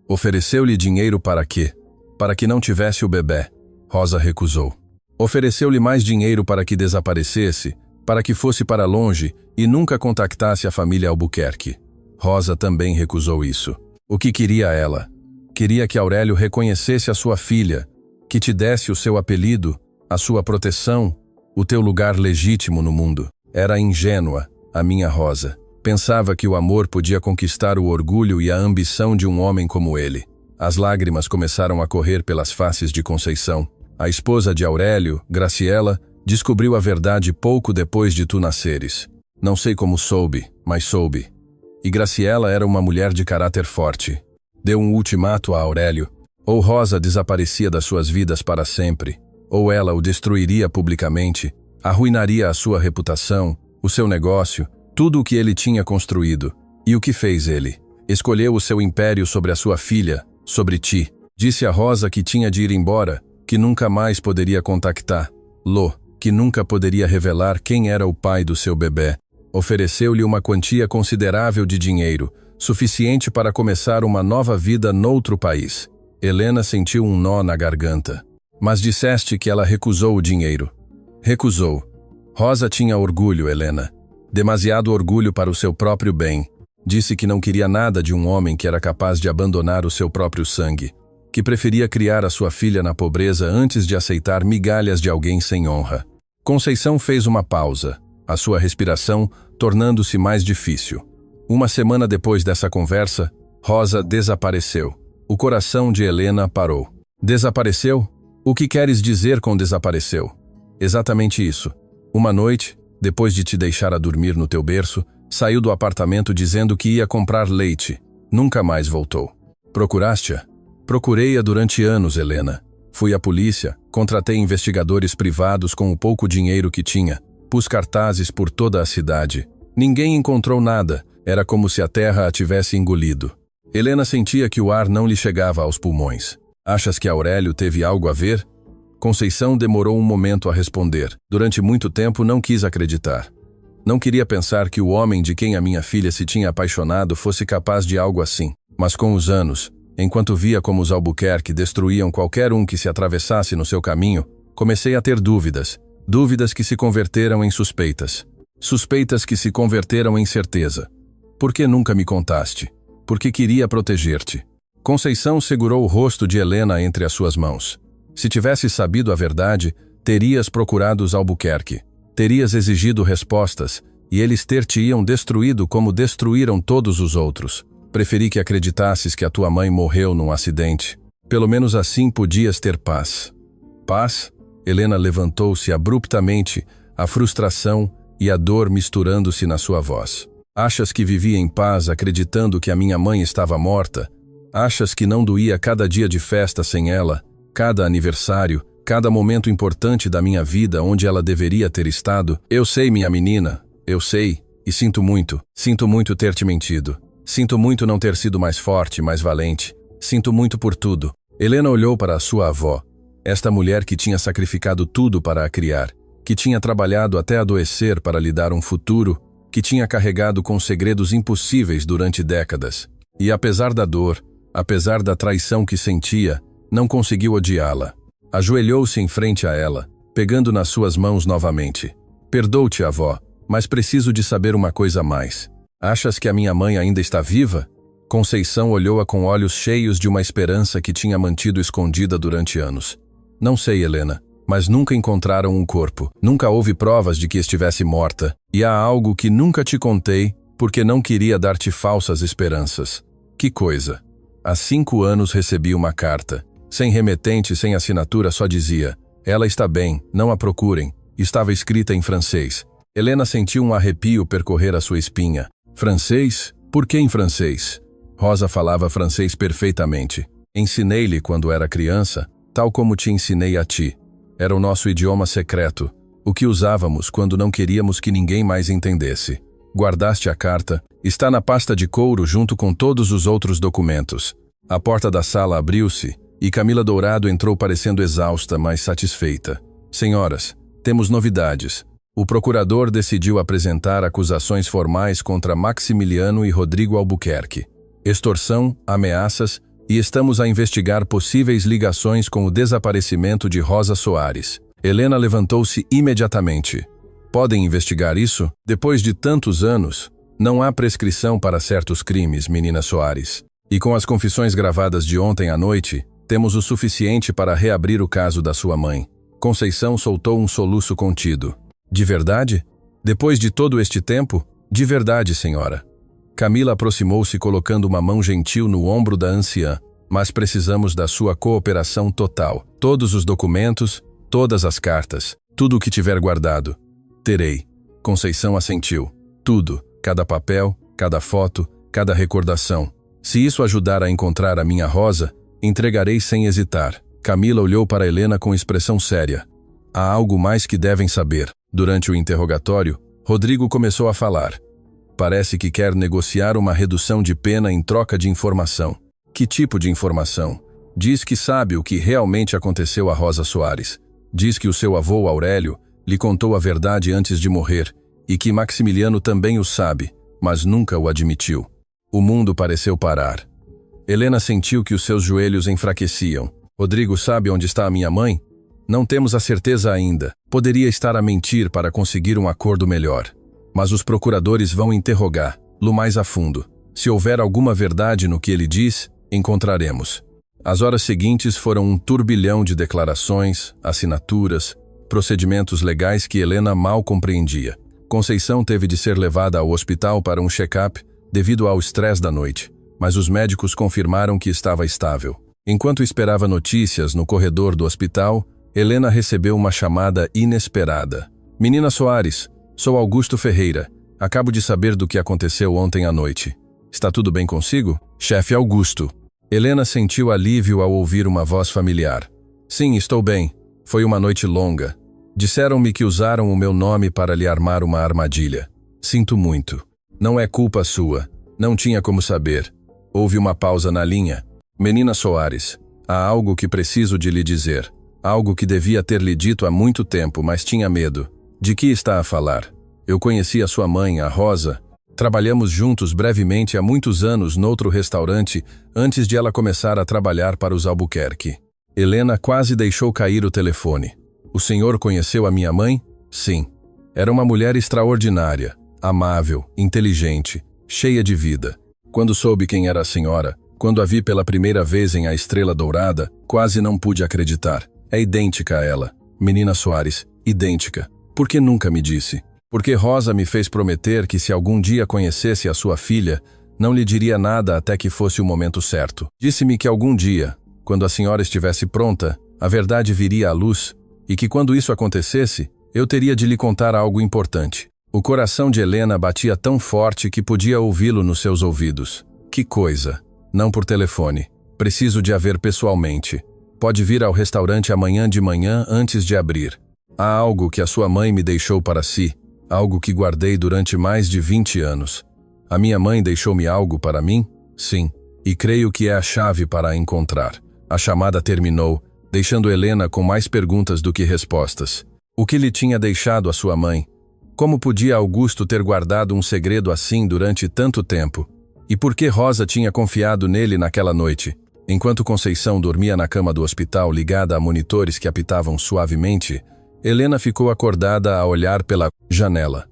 Ofereceu-lhe dinheiro para quê? Para que não tivesse o bebê. Rosa recusou. Ofereceu-lhe mais dinheiro para que desaparecesse, para que fosse para longe e nunca contactasse a família Albuquerque. Rosa também recusou isso. O que queria ela? Queria que Aurélio reconhecesse a sua filha, que te desse o seu apelido, a sua proteção, o teu lugar legítimo no mundo. Era ingênua, a minha Rosa. Pensava que o amor podia conquistar o orgulho e a ambição de um homem como ele. As lágrimas começaram a correr pelas faces de Conceição. A esposa de Aurélio, Graciela, descobriu a verdade pouco depois de tu nasceres. Não sei como soube, mas soube. E Graciela era uma mulher de caráter forte. Deu um ultimato a Aurélio. Ou Rosa desaparecia das suas vidas para sempre, ou ela o destruiria publicamente, arruinaria a sua reputação, o seu negócio, tudo o que ele tinha construído. E o que fez ele? Escolheu o seu império sobre a sua filha, sobre ti. Disse a Rosa que tinha de ir embora, que nunca mais poderia contactá-lo, que nunca poderia revelar quem era o pai do seu bebê. Ofereceu-lhe uma quantia considerável de dinheiro, suficiente para começar uma nova vida noutro país. Helena sentiu um nó na garganta. Mas disseste que ela recusou o dinheiro. Recusou. Rosa tinha orgulho, Helena. Demasiado orgulho para o seu próprio bem. Disse que não queria nada de um homem que era capaz de abandonar o seu próprio sangue, que preferia criar a sua filha na pobreza antes de aceitar migalhas de alguém sem honra. Conceição fez uma pausa, a sua respiração tornando-se mais difícil. Uma semana depois dessa conversa, Rosa desapareceu. O coração de Helena parou. Desapareceu? O que queres dizer com desapareceu? Exatamente isso. Uma noite, depois de te deixar a dormir no teu berço, saiu do apartamento dizendo que ia comprar leite. Nunca mais voltou. Procuraste-a? Procurei-a durante anos, Helena. Fui à polícia, contratei investigadores privados com o pouco dinheiro que tinha, pus cartazes por toda a cidade. Ninguém encontrou nada. Era como se a terra a tivesse engolido. Helena sentia que o ar não lhe chegava aos pulmões. Achas que Aurélio teve algo a ver? Conceição demorou um momento a responder. Durante muito tempo não quis acreditar. Não queria pensar que o homem de quem a minha filha se tinha apaixonado fosse capaz de algo assim. Mas com os anos, enquanto via como os Albuquerque destruíam qualquer um que se atravessasse no seu caminho, comecei a ter dúvidas. Dúvidas que se converteram em suspeitas. Suspeitas que se converteram em certeza. Por que nunca me contaste? Porque queria proteger-te. Conceição segurou o rosto de Helena entre as suas mãos. Se tivesse sabido a verdade, terias procurado os Albuquerque. Terias exigido respostas, e eles ter-te-iam destruído como destruíram todos os outros. Preferi que acreditasses que a tua mãe morreu num acidente. Pelo menos assim podias ter paz. Paz? Helena levantou-se abruptamente, a frustração e a dor misturando-se na sua voz. Achas que vivia em paz acreditando que a minha mãe estava morta? Achas que não doía cada dia de festa sem ela, cada aniversário, cada momento importante da minha vida onde ela deveria ter estado? Eu sei, minha menina, eu sei, e sinto muito ter te mentido. Sinto muito não ter sido mais forte, mais valente. Sinto muito por tudo. Helena olhou para a sua avó, esta mulher que tinha sacrificado tudo para a criar, que tinha trabalhado até adoecer para lhe dar um futuro, que tinha carregado com segredos impossíveis durante décadas. E apesar da dor, apesar da traição que sentia, não conseguiu odiá-la. Ajoelhou-se em frente a ela, pegando nas suas mãos novamente. Perdoo-te, avó, mas preciso de saber uma coisa a mais. Achas que a minha mãe ainda está viva? Conceição olhou-a com olhos cheios de uma esperança que tinha mantido escondida durante anos. Não sei, Helena, mas nunca encontraram um corpo. Nunca houve provas de que estivesse morta. E há algo que nunca te contei, porque não queria dar-te falsas esperanças. Que coisa! Há 5 anos recebi uma carta. Sem remetente, sem assinatura, só dizia: ela está bem, não a procurem. Estava escrita em francês. Helena sentiu um arrepio percorrer a sua espinha. Francês? Por que em francês? Rosa falava francês perfeitamente. Ensinei-lhe quando era criança, tal como te ensinei a ti. Era o nosso idioma secreto, o que usávamos quando não queríamos que ninguém mais entendesse. Guardaste a carta, está na pasta de couro junto com todos os outros documentos. A porta da sala abriu-se e Camila Dourado entrou parecendo exausta, mas satisfeita. Senhoras, temos novidades. O procurador decidiu apresentar acusações formais contra Maximiliano e Rodrigo Albuquerque. Extorsão, ameaças e estamos a investigar possíveis ligações com o desaparecimento de Rosa Soares. Helena levantou-se imediatamente. Podem investigar isso? Depois de tantos anos, não há prescrição para certos crimes, menina Soares. E com as confissões gravadas de ontem à noite, temos o suficiente para reabrir o caso da sua mãe. Conceição soltou um soluço contido. De verdade? Depois de todo este tempo? De verdade, senhora. Camila aproximou-se colocando uma mão gentil no ombro da anciã. Mas precisamos da sua cooperação total. Todos os documentos, todas as cartas, tudo o que tiver guardado. Terei. Conceição assentiu. Tudo, cada papel, cada foto, cada recordação. Se isso ajudar a encontrar a minha Rosa, entregarei sem hesitar. Camila olhou para Helena com expressão séria. Há algo mais que devem saber. Durante o interrogatório, Rodrigo começou a falar. Parece que quer negociar uma redução de pena em troca de informação. Que tipo de informação? Diz que sabe o que realmente aconteceu a Rosa Soares. Diz que o seu avô, Aurélio, lhe contou a verdade antes de morrer e que Maximiliano também o sabe, mas nunca o admitiu. O mundo pareceu parar. Helena sentiu que os seus joelhos enfraqueciam. Rodrigo sabe onde está a minha mãe? Não temos a certeza ainda. Poderia estar a mentir para conseguir um acordo melhor. Mas os procuradores vão interrogá-lo mais a fundo. Se houver alguma verdade no que ele diz, encontraremos. As horas seguintes foram um turbilhão de declarações, assinaturas, procedimentos legais que Helena mal compreendia. Conceição teve de ser levada ao hospital para um check-up devido ao estresse da noite, mas os médicos confirmaram que estava estável. Enquanto esperava notícias no corredor do hospital, Helena recebeu uma chamada inesperada. Menina Soares, sou Augusto Ferreira. Acabo de saber do que aconteceu ontem à noite. Está tudo bem consigo? Chefe Augusto. Helena sentiu alívio ao ouvir uma voz familiar. Sim, estou bem. Foi uma noite longa. Disseram-me que usaram o meu nome para lhe armar uma armadilha. Sinto muito. Não é culpa sua. Não tinha como saber. Houve uma pausa na linha. Menina Soares, há algo que preciso de lhe dizer. Algo que devia ter lhe dito há muito tempo, mas tinha medo. De que está a falar? Eu conheci a sua mãe, a Rosa. Trabalhamos juntos brevemente há muitos anos noutro restaurante antes de ela começar a trabalhar para os Albuquerque. Helena quase deixou cair o telefone. O senhor conheceu a minha mãe? Sim. Era uma mulher extraordinária, amável, inteligente, cheia de vida. Quando soube quem era a senhora, quando a vi pela primeira vez em A Estrela Dourada, quase não pude acreditar. É idêntica a ela. Menina Soares, idêntica. Por que nunca me disse? Porque Rosa me fez prometer que se algum dia conhecesse a sua filha, não lhe diria nada até que fosse o momento certo. Disse-me que algum dia, quando a senhora estivesse pronta, a verdade viria à luz, e que quando isso acontecesse, eu teria de lhe contar algo importante. O coração de Helena batia tão forte que podia ouvi-lo nos seus ouvidos. Que coisa! Não por telefone. Preciso de a ver pessoalmente. Pode vir ao restaurante amanhã de manhã antes de abrir. Há algo que a sua mãe me deixou para si, algo que guardei durante mais de 20 anos. A minha mãe deixou-me algo para mim? Sim, e creio que é a chave para a encontrar. A chamada terminou, deixando Helena com mais perguntas do que respostas. O que lhe tinha deixado a sua mãe? Como podia Augusto ter guardado um segredo assim durante tanto tempo? E por que Rosa tinha confiado nele naquela noite? Enquanto Conceição dormia na cama do hospital ligada a monitores que apitavam suavemente, Helena ficou acordada a olhar pela janela.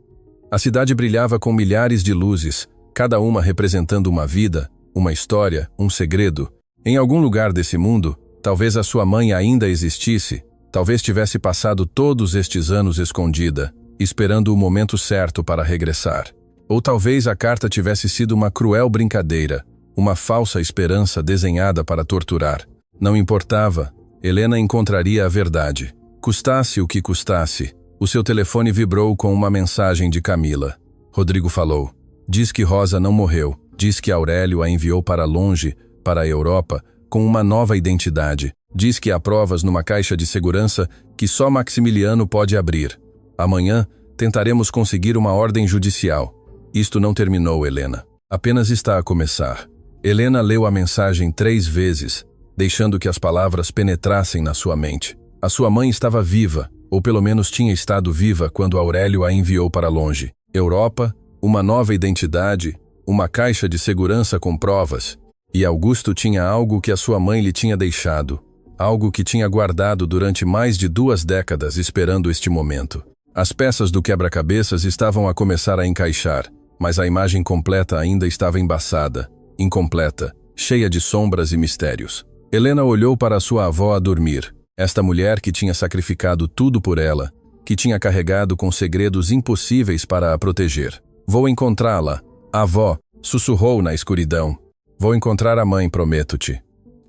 A cidade brilhava com milhares de luzes, cada uma representando uma vida, uma história, um segredo. Em algum lugar desse mundo, talvez a sua mãe ainda existisse, talvez tivesse passado todos estes anos escondida, esperando o momento certo para regressar. Ou talvez a carta tivesse sido uma cruel brincadeira, uma falsa esperança desenhada para torturar. Não importava, Helena encontraria a verdade. Custasse o que custasse, o seu telefone vibrou com uma mensagem de Camila. Rodrigo falou: diz que Rosa não morreu, diz que Aurélio a enviou para longe, para a Europa, com uma nova identidade. Diz que há provas numa caixa de segurança que só Maximiliano pode abrir. Amanhã, tentaremos conseguir uma ordem judicial. Isto não terminou, Helena. Apenas está a começar. Helena leu a mensagem 3 vezes, deixando que as palavras penetrassem na sua mente. A sua mãe estava viva, ou pelo menos tinha estado viva quando Aurélio a enviou para longe. Europa, uma nova identidade, uma caixa de segurança com provas. E Augusto tinha algo que a sua mãe lhe tinha deixado, algo que tinha guardado durante mais de 2 décadas esperando este momento. As peças do quebra-cabeças estavam a começar a encaixar, mas a imagem completa ainda estava embaçada, incompleta, cheia de sombras e mistérios. Helena olhou para sua avó a dormir, esta mulher que tinha sacrificado tudo por ela, que tinha carregado com segredos impossíveis para a proteger. Vou encontrá-la, a avó sussurrou na escuridão. Vou encontrar a mãe, prometo-te.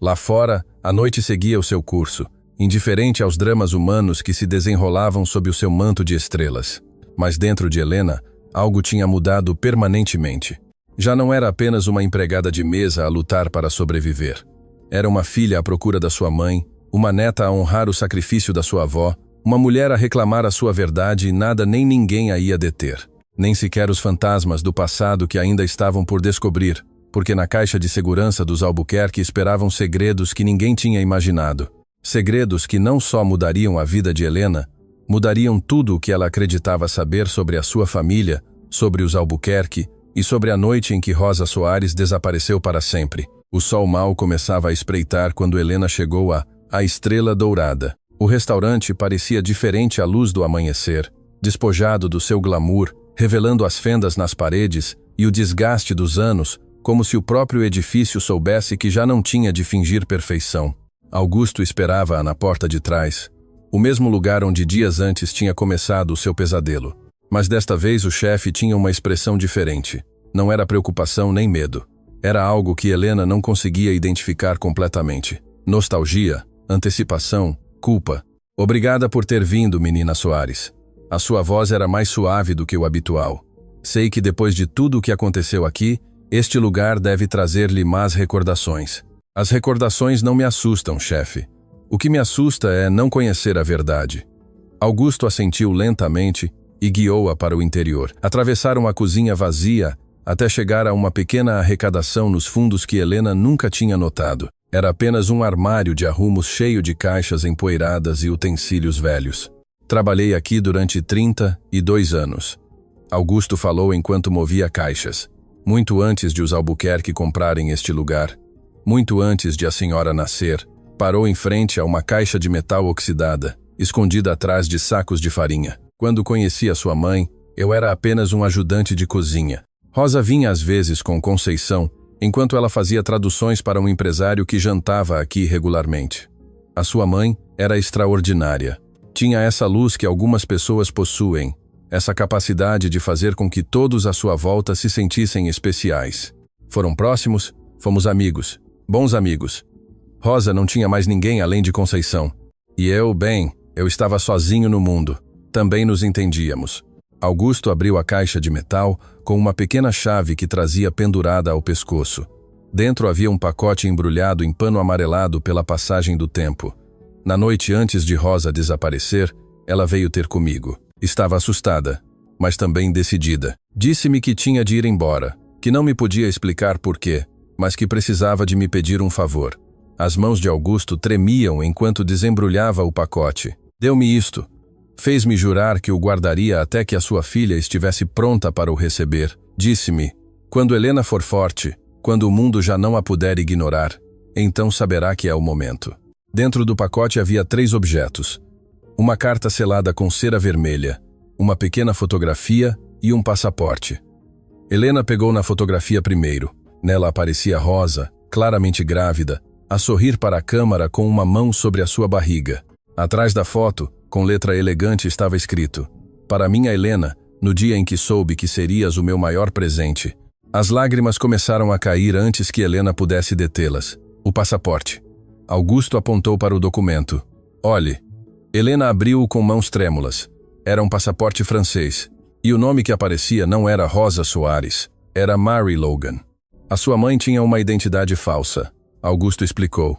Lá fora, a noite seguia o seu curso, indiferente aos dramas humanos que se desenrolavam sob o seu manto de estrelas. Mas dentro de Helena, algo tinha mudado permanentemente. Já não era apenas uma empregada de mesa a lutar para sobreviver. Era uma filha à procura da sua mãe, uma neta a honrar o sacrifício da sua avó, uma mulher a reclamar a sua verdade e nada nem ninguém a ia deter. Nem sequer os fantasmas do passado que ainda estavam por descobrir, porque na caixa de segurança dos Albuquerque esperavam segredos que ninguém tinha imaginado. Segredos que não só mudariam a vida de Helena, mudariam tudo o que ela acreditava saber sobre a sua família, sobre os Albuquerque e sobre a noite em que Rosa Soares desapareceu para sempre. O sol mal começava a espreitar quando Helena chegou a Estrela Dourada. O restaurante parecia diferente à luz do amanhecer, despojado do seu glamour, revelando as fendas nas paredes e o desgaste dos anos, como se o próprio edifício soubesse que já não tinha de fingir perfeição. Augusto esperava-a na porta de trás, o mesmo lugar onde dias antes tinha começado o seu pesadelo. Mas desta vez o chefe tinha uma expressão diferente. Não era preocupação nem medo. Era algo que Helena não conseguia identificar completamente. Nostalgia, antecipação, culpa. Obrigada por ter vindo, menina Soares. A sua voz era mais suave do que o habitual. Sei que depois de tudo o que aconteceu aqui, este lugar deve trazer-lhe más recordações. As recordações não me assustam, chefe. O que me assusta é não conhecer a verdade. Augusto assentiu lentamente e guiou-a para o interior. Atravessaram a cozinha vazia até chegar a uma pequena arrecadação nos fundos que Helena nunca tinha notado. Era apenas um armário de arrumos cheio de caixas empoeiradas e utensílios velhos. Trabalhei aqui durante 32 anos. Augusto falou enquanto movia caixas. Muito antes de os Albuquerque comprarem este lugar, muito antes de a senhora nascer, parou em frente a uma caixa de metal oxidada, escondida atrás de sacos de farinha. Quando conheci a sua mãe, eu era apenas um ajudante de cozinha. Rosa vinha às vezes com Conceição, enquanto ela fazia traduções para um empresário que jantava aqui regularmente. A sua mãe era extraordinária. Tinha essa luz que algumas pessoas possuem, essa capacidade de fazer com que todos à sua volta se sentissem especiais. Foram próximos, fomos amigos, bons amigos. Rosa não tinha mais ninguém além de Conceição. E eu estava sozinho no mundo. Também nos entendíamos. Augusto abriu a caixa de metal com uma pequena chave que trazia pendurada ao pescoço. Dentro havia um pacote embrulhado em pano amarelado pela passagem do tempo. Na noite antes de Rosa desaparecer, ela veio ter comigo. Estava assustada, mas também decidida. Disse-me que tinha de ir embora, que não me podia explicar por quê, mas que precisava de me pedir um favor. As mãos de Augusto tremiam enquanto desembrulhava o pacote. Deu-me isto. Fez-me jurar que o guardaria até que a sua filha estivesse pronta para o receber. Disse-me: quando Helena for forte, quando o mundo já não a puder ignorar, então saberá que é o momento. Dentro do pacote havia 3 objetos: uma carta selada com cera vermelha, uma pequena fotografia e um passaporte. Helena pegou na fotografia primeiro. Nela aparecia Rosa, claramente grávida, a sorrir para a câmara com uma mão sobre a sua barriga. Atrás da foto, com letra elegante, estava escrito: para minha Helena, no dia em que soube que serias o meu maior presente. As lágrimas começaram a cair antes que Helena pudesse detê-las. O passaporte. Augusto apontou para o documento. Olhe. Helena abriu-o com mãos trêmulas. Era um passaporte francês. E o nome que aparecia não era Rosa Soares, era Mary Logan. A sua mãe tinha uma identidade falsa. Augusto explicou.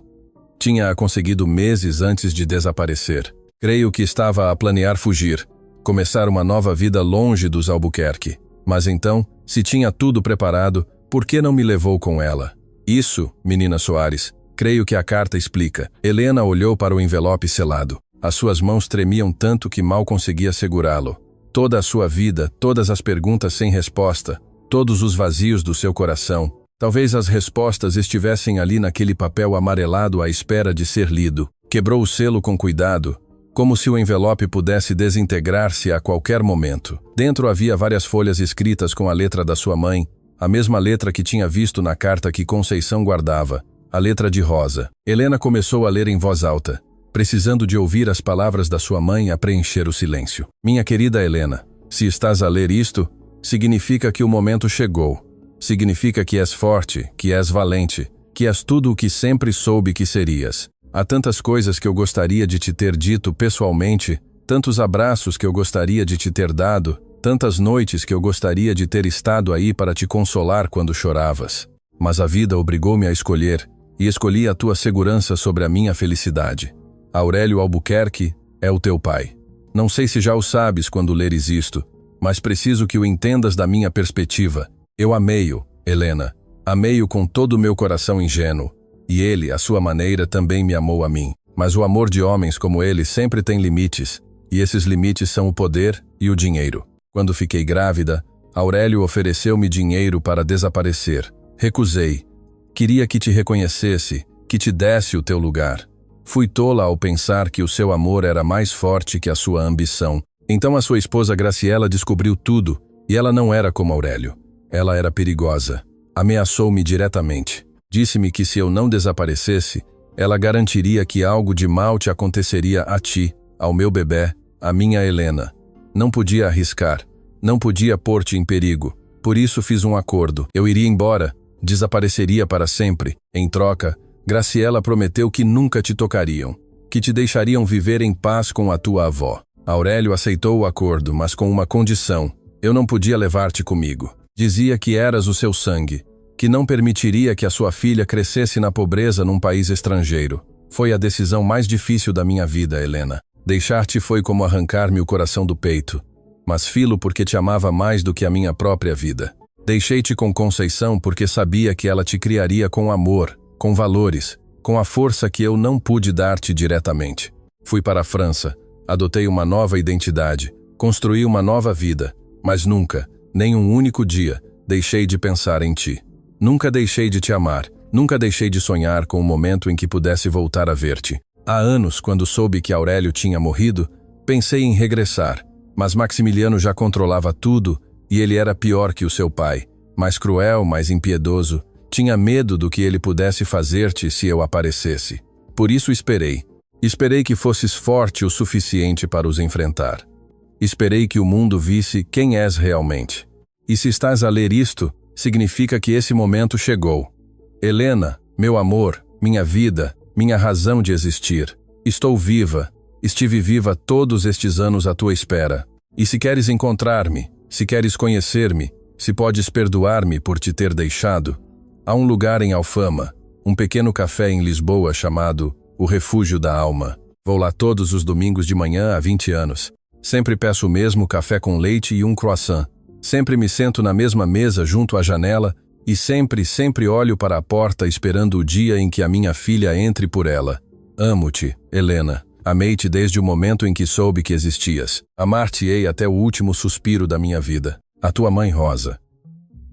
Tinha-a conseguido meses antes de desaparecer. Creio que estava a planear fugir, começar uma nova vida longe dos Albuquerque. Mas então, se tinha tudo preparado, por que não me levou com ela? Isso, menina Soares, creio que a carta explica. Helena olhou para o envelope selado. As suas mãos tremiam tanto que mal conseguia segurá-lo. Toda a sua vida, todas as perguntas sem resposta, todos os vazios do seu coração. Talvez as respostas estivessem ali naquele papel amarelado à espera de ser lido. Quebrou o selo com cuidado, como se o envelope pudesse desintegrar-se a qualquer momento. Dentro havia várias folhas escritas com a letra da sua mãe, a mesma letra que tinha visto na carta que Conceição guardava, a letra de Rosa. Helena começou a ler em voz alta, precisando de ouvir as palavras da sua mãe a preencher o silêncio. Minha querida Helena, se estás a ler isto, significa que o momento chegou. Significa que és forte, que és valente, que és tudo o que sempre soube que serias. Há tantas coisas que eu gostaria de te ter dito pessoalmente, tantos abraços que eu gostaria de te ter dado, tantas noites que eu gostaria de ter estado aí para te consolar quando choravas. Mas a vida obrigou-me a escolher, e escolhi a tua segurança sobre a minha felicidade. Aurélio Albuquerque é o teu pai. Não sei se já o sabes quando leres isto, mas preciso que o entendas da minha perspectiva. Eu amei-o, Helena. Amei-o com todo o meu coração ingênuo. E ele, à sua maneira, também me amou a mim. Mas o amor de homens como ele sempre tem limites, e esses limites são o poder e o dinheiro. Quando fiquei grávida, Aurélio ofereceu-me dinheiro para desaparecer. Recusei. Queria que te reconhecesse, que te desse o teu lugar. Fui tola ao pensar que o seu amor era mais forte que a sua ambição. Então a sua esposa Graciela descobriu tudo, e ela não era como Aurélio. Ela era perigosa. Ameaçou-me diretamente. Disse-me que se eu não desaparecesse, ela garantiria que algo de mal te aconteceria a ti, ao meu bebê, à minha Helena. Não podia arriscar. Não podia pôr-te em perigo. Por isso fiz um acordo. Eu iria embora. Desapareceria para sempre. Em troca, Graciela prometeu que nunca te tocariam, que te deixariam viver em paz com a tua avó. Aurélio aceitou o acordo, mas com uma condição. Eu não podia levar-te comigo. Dizia que eras o seu sangue, que não permitiria que a sua filha crescesse na pobreza num país estrangeiro. Foi a decisão mais difícil da minha vida, Helena. Deixar-te foi como arrancar-me o coração do peito, mas fi-lo porque te amava mais do que a minha própria vida. Deixei-te com Conceição porque sabia que ela te criaria com amor, com valores, com a força que eu não pude dar-te diretamente. Fui para a França, adotei uma nova identidade, construí uma nova vida, mas nunca, nem um único dia, deixei de pensar em ti. Nunca deixei de te amar, nunca deixei de sonhar com o momento em que pudesse voltar a ver-te. Há anos, quando soube que Aurélio tinha morrido, pensei em regressar, mas Maximiliano já controlava tudo e ele era pior que o seu pai, mais cruel, mais impiedoso. Tinha medo do que ele pudesse fazer-te se eu aparecesse. Por isso esperei. Esperei que fosses forte o suficiente para os enfrentar. Esperei que o mundo visse quem és realmente. E se estás a ler isto, significa que esse momento chegou. Helena, meu amor, minha vida, minha razão de existir. Estou viva. Estive viva todos estes anos à tua espera. E se queres encontrar-me, se queres conhecer-me, se podes perdoar-me por te ter deixado, há um lugar em Alfama, um pequeno café em Lisboa chamado O Refúgio da Alma. Vou lá todos os domingos de manhã há 20 anos. Sempre peço o mesmo café com leite e um croissant. Sempre me sento na mesma mesa junto à janela e sempre olho para a porta esperando o dia em que a minha filha entre por ela. Amo-te, Helena. Amei-te desde o momento em que soube que existias. Amar-te-ei até o último suspiro da minha vida. A tua mãe Rosa.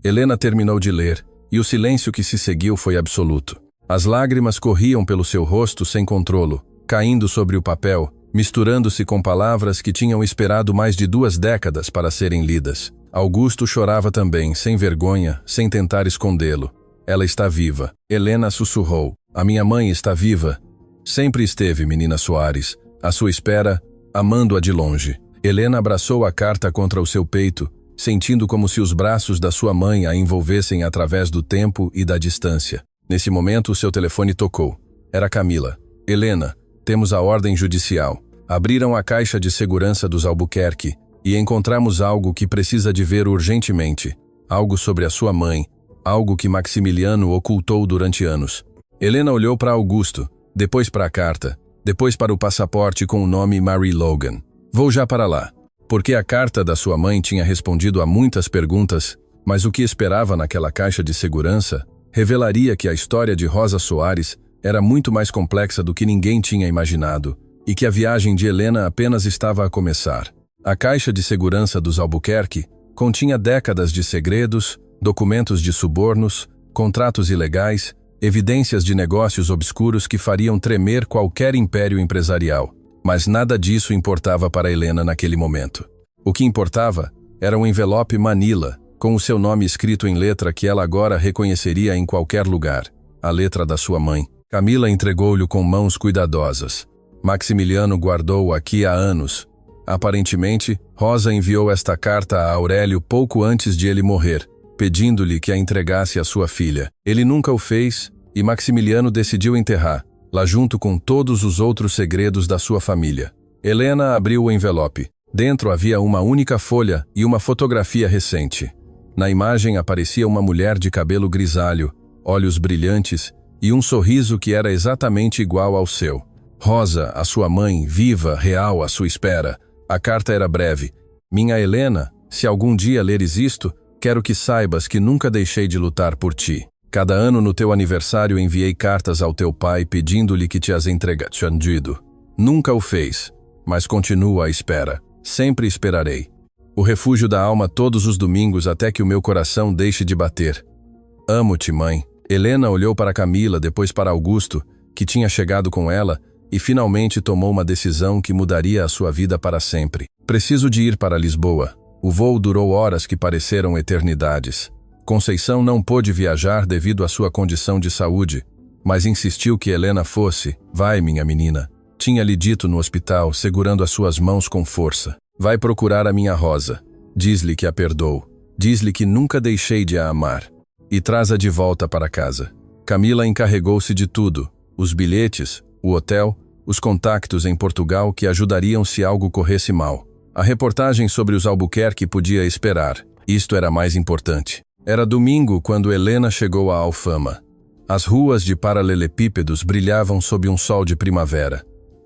Helena terminou de ler, e o silêncio que se seguiu foi absoluto. As lágrimas corriam pelo seu rosto sem controlo, caindo sobre o papel, misturando-se com palavras que tinham esperado mais de 2 décadas para serem lidas. Augusto chorava também, sem vergonha, sem tentar escondê-lo. Ela está viva. Helena sussurrou. A minha mãe está viva. Sempre esteve, menina Soares, à sua espera, amando-a de longe. Helena abraçou a carta contra o seu peito, sentindo como se os braços da sua mãe a envolvessem através do tempo e da distância. Nesse momento, o seu telefone tocou. Era Camila. Helena, temos a ordem judicial. Abriram a caixa de segurança dos Albuquerque e encontramos algo que precisa de ver urgentemente. Algo sobre a sua mãe. Algo que Maximiliano ocultou durante anos. Helena olhou para Augusto, depois para a carta, depois para o passaporte com o nome Mary Logan. Vou já para lá. Porque a carta da sua mãe tinha respondido a muitas perguntas, mas o que esperava naquela caixa de segurança revelaria que a história de Rosa Soares era muito mais complexa do que ninguém tinha imaginado, e que a viagem de Helena apenas estava a começar. A caixa de segurança dos Albuquerque continha décadas de segredos, documentos de subornos, contratos ilegais, evidências de negócios obscuros que fariam tremer qualquer império empresarial. Mas nada disso importava para Helena naquele momento. O que importava era um envelope Manila, com o seu nome escrito em letra que ela agora reconheceria em qualquer lugar, a letra da sua mãe. Camila entregou-lhe com mãos cuidadosas. Maximiliano guardou-o aqui há anos. Aparentemente, Rosa enviou esta carta a Aurélio pouco antes de ele morrer, pedindo-lhe que a entregasse à sua filha. Ele nunca o fez, e Maximiliano decidiu enterrar, lá junto com todos os outros segredos da sua família. Helena abriu o envelope. Dentro havia uma única folha e uma fotografia recente. Na imagem aparecia uma mulher de cabelo grisalho, olhos brilhantes e um sorriso que era exatamente igual ao seu. Rosa, a sua mãe, viva, real, à sua espera. A carta era breve. Minha Helena, se algum dia leres isto, quero que saibas que nunca deixei de lutar por ti. Cada ano no teu aniversário enviei cartas ao teu pai pedindo-lhe que te as entregasse. Nunca o fez, mas continuo à espera. Sempre esperarei. O refúgio da alma todos os domingos até que o meu coração deixe de bater. Amo-te, mãe. Helena olhou para Camila, depois para Augusto, que tinha chegado com ela, e finalmente tomou uma decisão que mudaria a sua vida para sempre. Preciso de ir para Lisboa. O voo durou horas que pareceram eternidades. Conceição não pôde viajar devido à sua condição de saúde, mas insistiu que Helena fosse. Vai, minha menina. Tinha-lhe dito no hospital, segurando as suas mãos com força. Vai procurar a minha Rosa. Diz-lhe que a perdoo. Diz-lhe que nunca deixei de a amar. E traz-a de volta para casa. Camila encarregou-se de tudo. Os bilhetes, o hotel, os contactos em Portugal que ajudariam se algo corresse mal. A reportagem sobre os Albuquerque podia esperar. Isto era mais importante. Era domingo quando Helena chegou à Alfama. As ruas de paralelepípedos brilhavam sob um sol de primavera.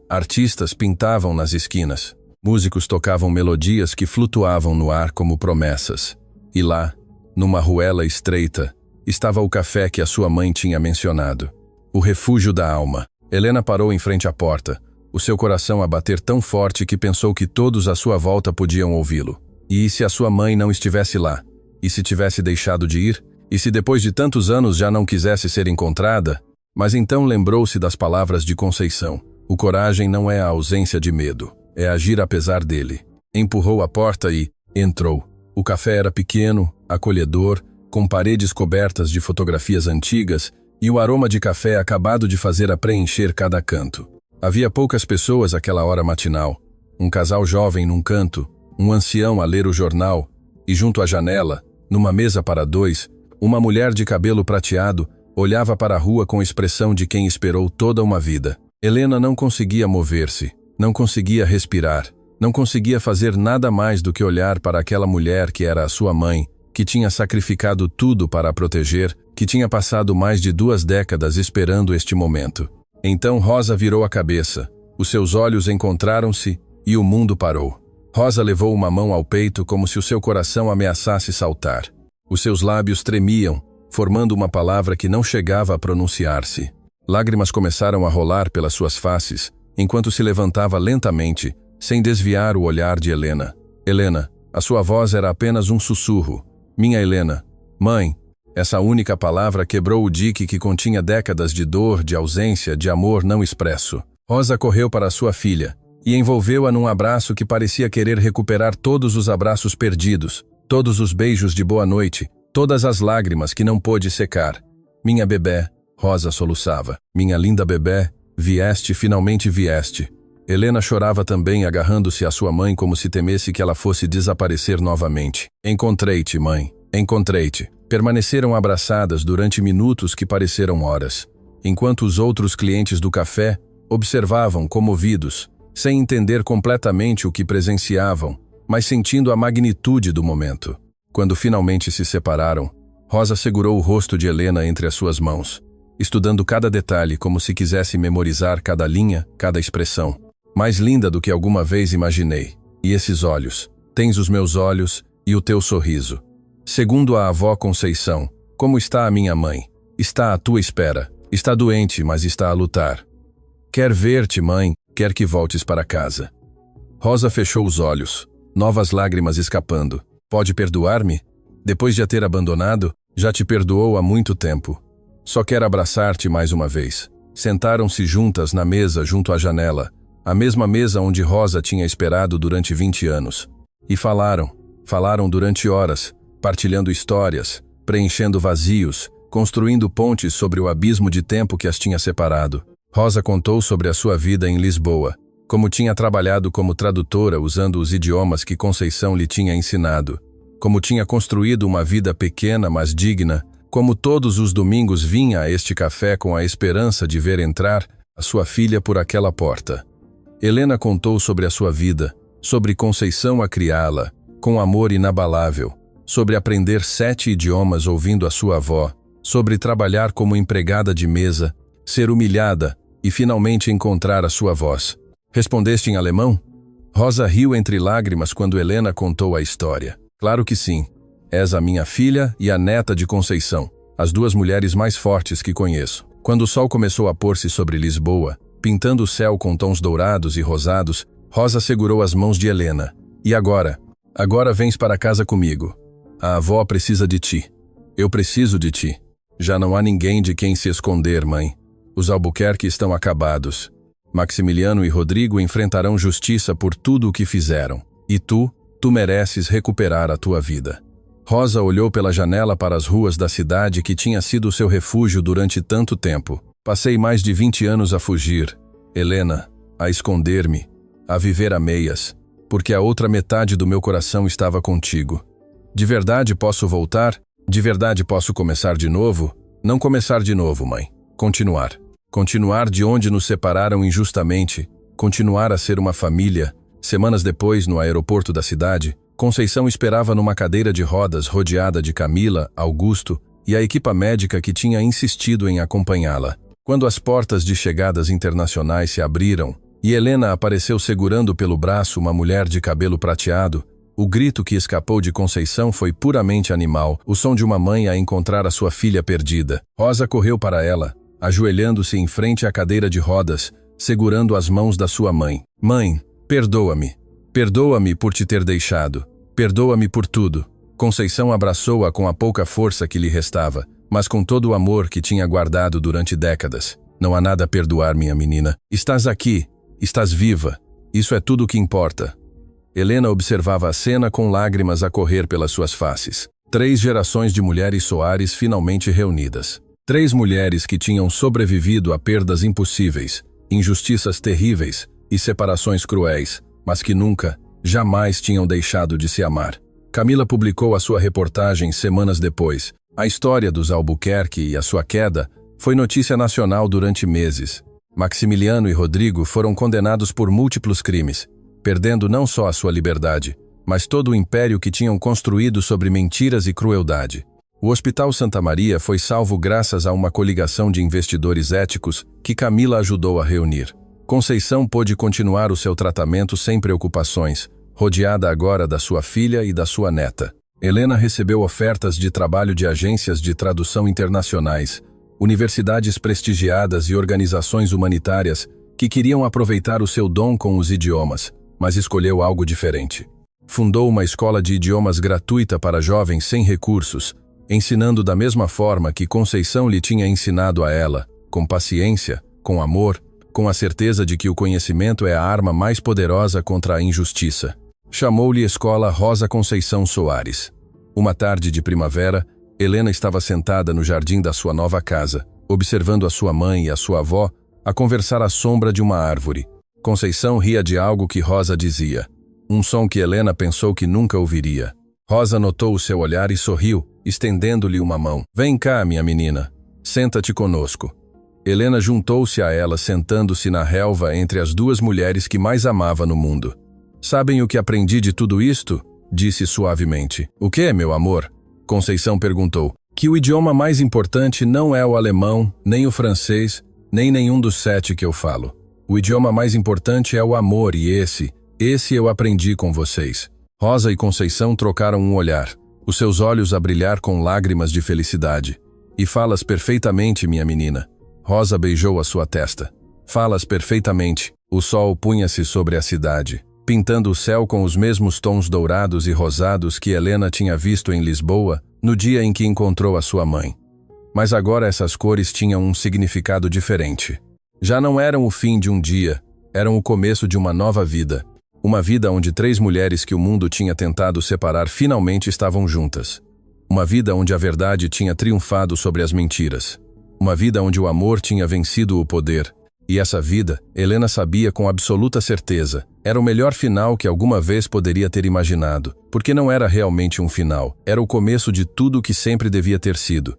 Artistas pintavam nas esquinas. Músicos tocavam melodias que flutuavam no ar como promessas. E lá, numa ruela estreita, estava o café que a sua mãe tinha mencionado. O refúgio da alma. Helena parou em frente à porta, o seu coração a bater tão forte que pensou que todos à sua volta podiam ouvi-lo. E se a sua mãe não estivesse lá? E se tivesse deixado de ir? E se depois de tantos anos já não quisesse ser encontrada? Mas então lembrou-se das palavras de Conceição. O coragem não é a ausência de medo, é agir apesar dele. Empurrou a porta e entrou. O café era pequeno, acolhedor, com paredes cobertas de fotografias antigas e o aroma de café acabado de fazer a preencher cada canto. Havia poucas pessoas àquela hora matinal. Um casal jovem num canto, um ancião a ler o jornal e junto à janela, numa mesa para 2, uma mulher de cabelo prateado olhava para a rua com expressão de quem esperou toda uma vida. Helena não conseguia mover-se, não conseguia respirar, não conseguia fazer nada mais do que olhar para aquela mulher que era a sua mãe, que tinha sacrificado tudo para a proteger, que tinha passado mais de 2 décadas esperando este momento. Então Rosa virou a cabeça, os seus olhos encontraram-se e o mundo parou. Rosa levou uma mão ao peito como se o seu coração ameaçasse saltar. Os seus lábios tremiam, formando uma palavra que não chegava a pronunciar-se. Lágrimas começaram a rolar pelas suas faces, enquanto se levantava lentamente, sem desviar o olhar de Helena. Helena, a sua voz era apenas um sussurro. Minha Helena. Mãe. Essa única palavra quebrou o dique que continha décadas de dor, de ausência, de amor não expresso. Rosa correu para sua filha e envolveu-a num abraço que parecia querer recuperar todos os abraços perdidos, todos os beijos de boa noite, todas as lágrimas que não pôde secar. Minha bebé, Rosa soluçava. Minha linda bebé, finalmente vieste. Helena chorava também, agarrando-se à sua mãe como se temesse que ela fosse desaparecer novamente. Encontrei-te, mãe. Encontrei-te. Permaneceram abraçadas durante minutos que pareceram horas, enquanto os outros clientes do café observavam comovidos, sem entender completamente o que presenciavam, mas sentindo a magnitude do momento. Quando finalmente se separaram, Rosa segurou o rosto de Helena entre as suas mãos, estudando cada detalhe como se quisesse memorizar cada linha, cada expressão. Mais linda do que alguma vez imaginei. E esses olhos? Tens os meus olhos e o teu sorriso. Segundo a avó Conceição, como está a minha mãe? Está à tua espera. Está doente, mas está a lutar. Quer ver-te, mãe, quer que voltes para casa. Rosa fechou os olhos, novas lágrimas escapando. Pode perdoar-me? Depois de a ter abandonado, já te perdoou há muito tempo. Só quero abraçar-te mais uma vez. Sentaram-se juntas na mesa junto à janela, a mesma mesa onde Rosa tinha esperado durante 20 anos. E falaram durante horas, partilhando histórias, preenchendo vazios, construindo pontes sobre o abismo de tempo que as tinha separado. Rosa contou sobre a sua vida em Lisboa, como tinha trabalhado como tradutora usando os idiomas que Conceição lhe tinha ensinado, como tinha construído uma vida pequena, mas digna, como todos os domingos vinha a este café com a esperança de ver entrar a sua filha por aquela porta. Helena contou sobre a sua vida, sobre Conceição a criá-la, com amor inabalável, sobre aprender 7 idiomas ouvindo a sua avó, sobre trabalhar como empregada de mesa, ser humilhada e finalmente encontrar a sua voz. Respondeste em alemão? Rosa riu entre lágrimas quando Helena contou a história. Claro que sim. És a minha filha e a neta de Conceição, as 2 mulheres mais fortes que conheço. Quando o sol começou a pôr-se sobre Lisboa, pintando o céu com tons dourados e rosados, Rosa segurou as mãos de Helena. E agora? Agora vens para casa comigo. A avó precisa de ti. Eu preciso de ti. Já não há ninguém de quem se esconder, mãe. Os Albuquerque estão acabados. Maximiliano e Rodrigo enfrentarão justiça por tudo o que fizeram. E tu mereces recuperar a tua vida. Rosa olhou pela janela para as ruas da cidade que tinha sido seu refúgio durante tanto tempo. Passei mais de 20 anos a fugir, Helena, a esconder-me, a viver a meias, porque a outra metade do meu coração estava contigo. De verdade posso voltar? De verdade posso começar de novo? Não começar de novo, mãe. Continuar. Continuar de onde nos separaram injustamente. Continuar a ser uma família. Semanas depois, no aeroporto da cidade, Conceição esperava numa cadeira de rodas rodeada de Camila, Augusto e a equipa médica que tinha insistido em acompanhá-la. Quando as portas de chegadas internacionais se abriram e Helena apareceu segurando pelo braço uma mulher de cabelo prateado, o grito que escapou de Conceição foi puramente animal, o som de uma mãe a encontrar a sua filha perdida. Rosa correu para ela, ajoelhando-se em frente à cadeira de rodas, segurando as mãos da sua mãe. Mãe, perdoa-me. Perdoa-me por te ter deixado. Perdoa-me por tudo. Conceição abraçou-a com a pouca força que lhe restava, mas com todo o amor que tinha guardado durante décadas. Não há nada a perdoar, minha menina. Estás aqui. Estás viva. Isso é tudo o que importa. Helena observava a cena com lágrimas a correr pelas suas faces. 3 gerações de mulheres Soares finalmente reunidas. 3 mulheres que tinham sobrevivido a perdas impossíveis, injustiças terríveis e separações cruéis, mas que nunca, jamais tinham deixado de se amar. Camila publicou a sua reportagem semanas depois. A história dos Albuquerque e a sua queda foi notícia nacional durante meses. Maximiliano e Rodrigo foram condenados por múltiplos crimes, perdendo não só a sua liberdade, mas todo o império que tinham construído sobre mentiras e crueldade. O Hospital Santa Maria foi salvo graças a uma coligação de investidores éticos que Camila ajudou a reunir. Conceição pôde continuar o seu tratamento sem preocupações, rodeada agora da sua filha e da sua neta. Helena recebeu ofertas de trabalho de agências de tradução internacionais, universidades prestigiadas e organizações humanitárias que queriam aproveitar o seu dom com os idiomas, mas escolheu algo diferente. Fundou uma escola de idiomas gratuita para jovens sem recursos, ensinando da mesma forma que Conceição lhe tinha ensinado a ela, com paciência, com amor, com a certeza de que o conhecimento é a arma mais poderosa contra a injustiça. Chamou-lhe Escola Rosa Conceição Soares. Uma tarde de primavera, Helena estava sentada no jardim da sua nova casa, observando a sua mãe e a sua avó a conversar à sombra de uma árvore. Conceição ria de algo que Rosa dizia, um som que Helena pensou que nunca ouviria. Rosa notou o seu olhar e sorriu, estendendo-lhe uma mão. Vem cá, minha menina. Senta-te conosco. Helena juntou-se a ela, sentando-se na relva entre as duas mulheres que mais amava no mundo. Sabem o que aprendi de tudo isto? Disse suavemente. O que, meu amor? Conceição perguntou. Que o idioma mais importante não é o alemão, nem o francês, nem nenhum dos 7 que eu falo. O idioma mais importante é o amor e esse eu aprendi com vocês. Rosa e Conceição trocaram um olhar, os seus olhos a brilhar com lágrimas de felicidade. E falas perfeitamente, minha menina. Rosa beijou a sua testa. Falas perfeitamente. O sol punha-se sobre a cidade, pintando o céu com os mesmos tons dourados e rosados que Helena tinha visto em Lisboa no dia em que encontrou a sua mãe. Mas agora essas cores tinham um significado diferente. Já não eram o fim de um dia, eram o começo de uma nova vida. Uma vida onde 3 mulheres que o mundo tinha tentado separar finalmente estavam juntas. Uma vida onde a verdade tinha triunfado sobre as mentiras. Uma vida onde o amor tinha vencido o poder. E essa vida, Helena sabia com absoluta certeza, era o melhor final que alguma vez poderia ter imaginado, porque não era realmente um final, era o começo de tudo o que sempre devia ter sido.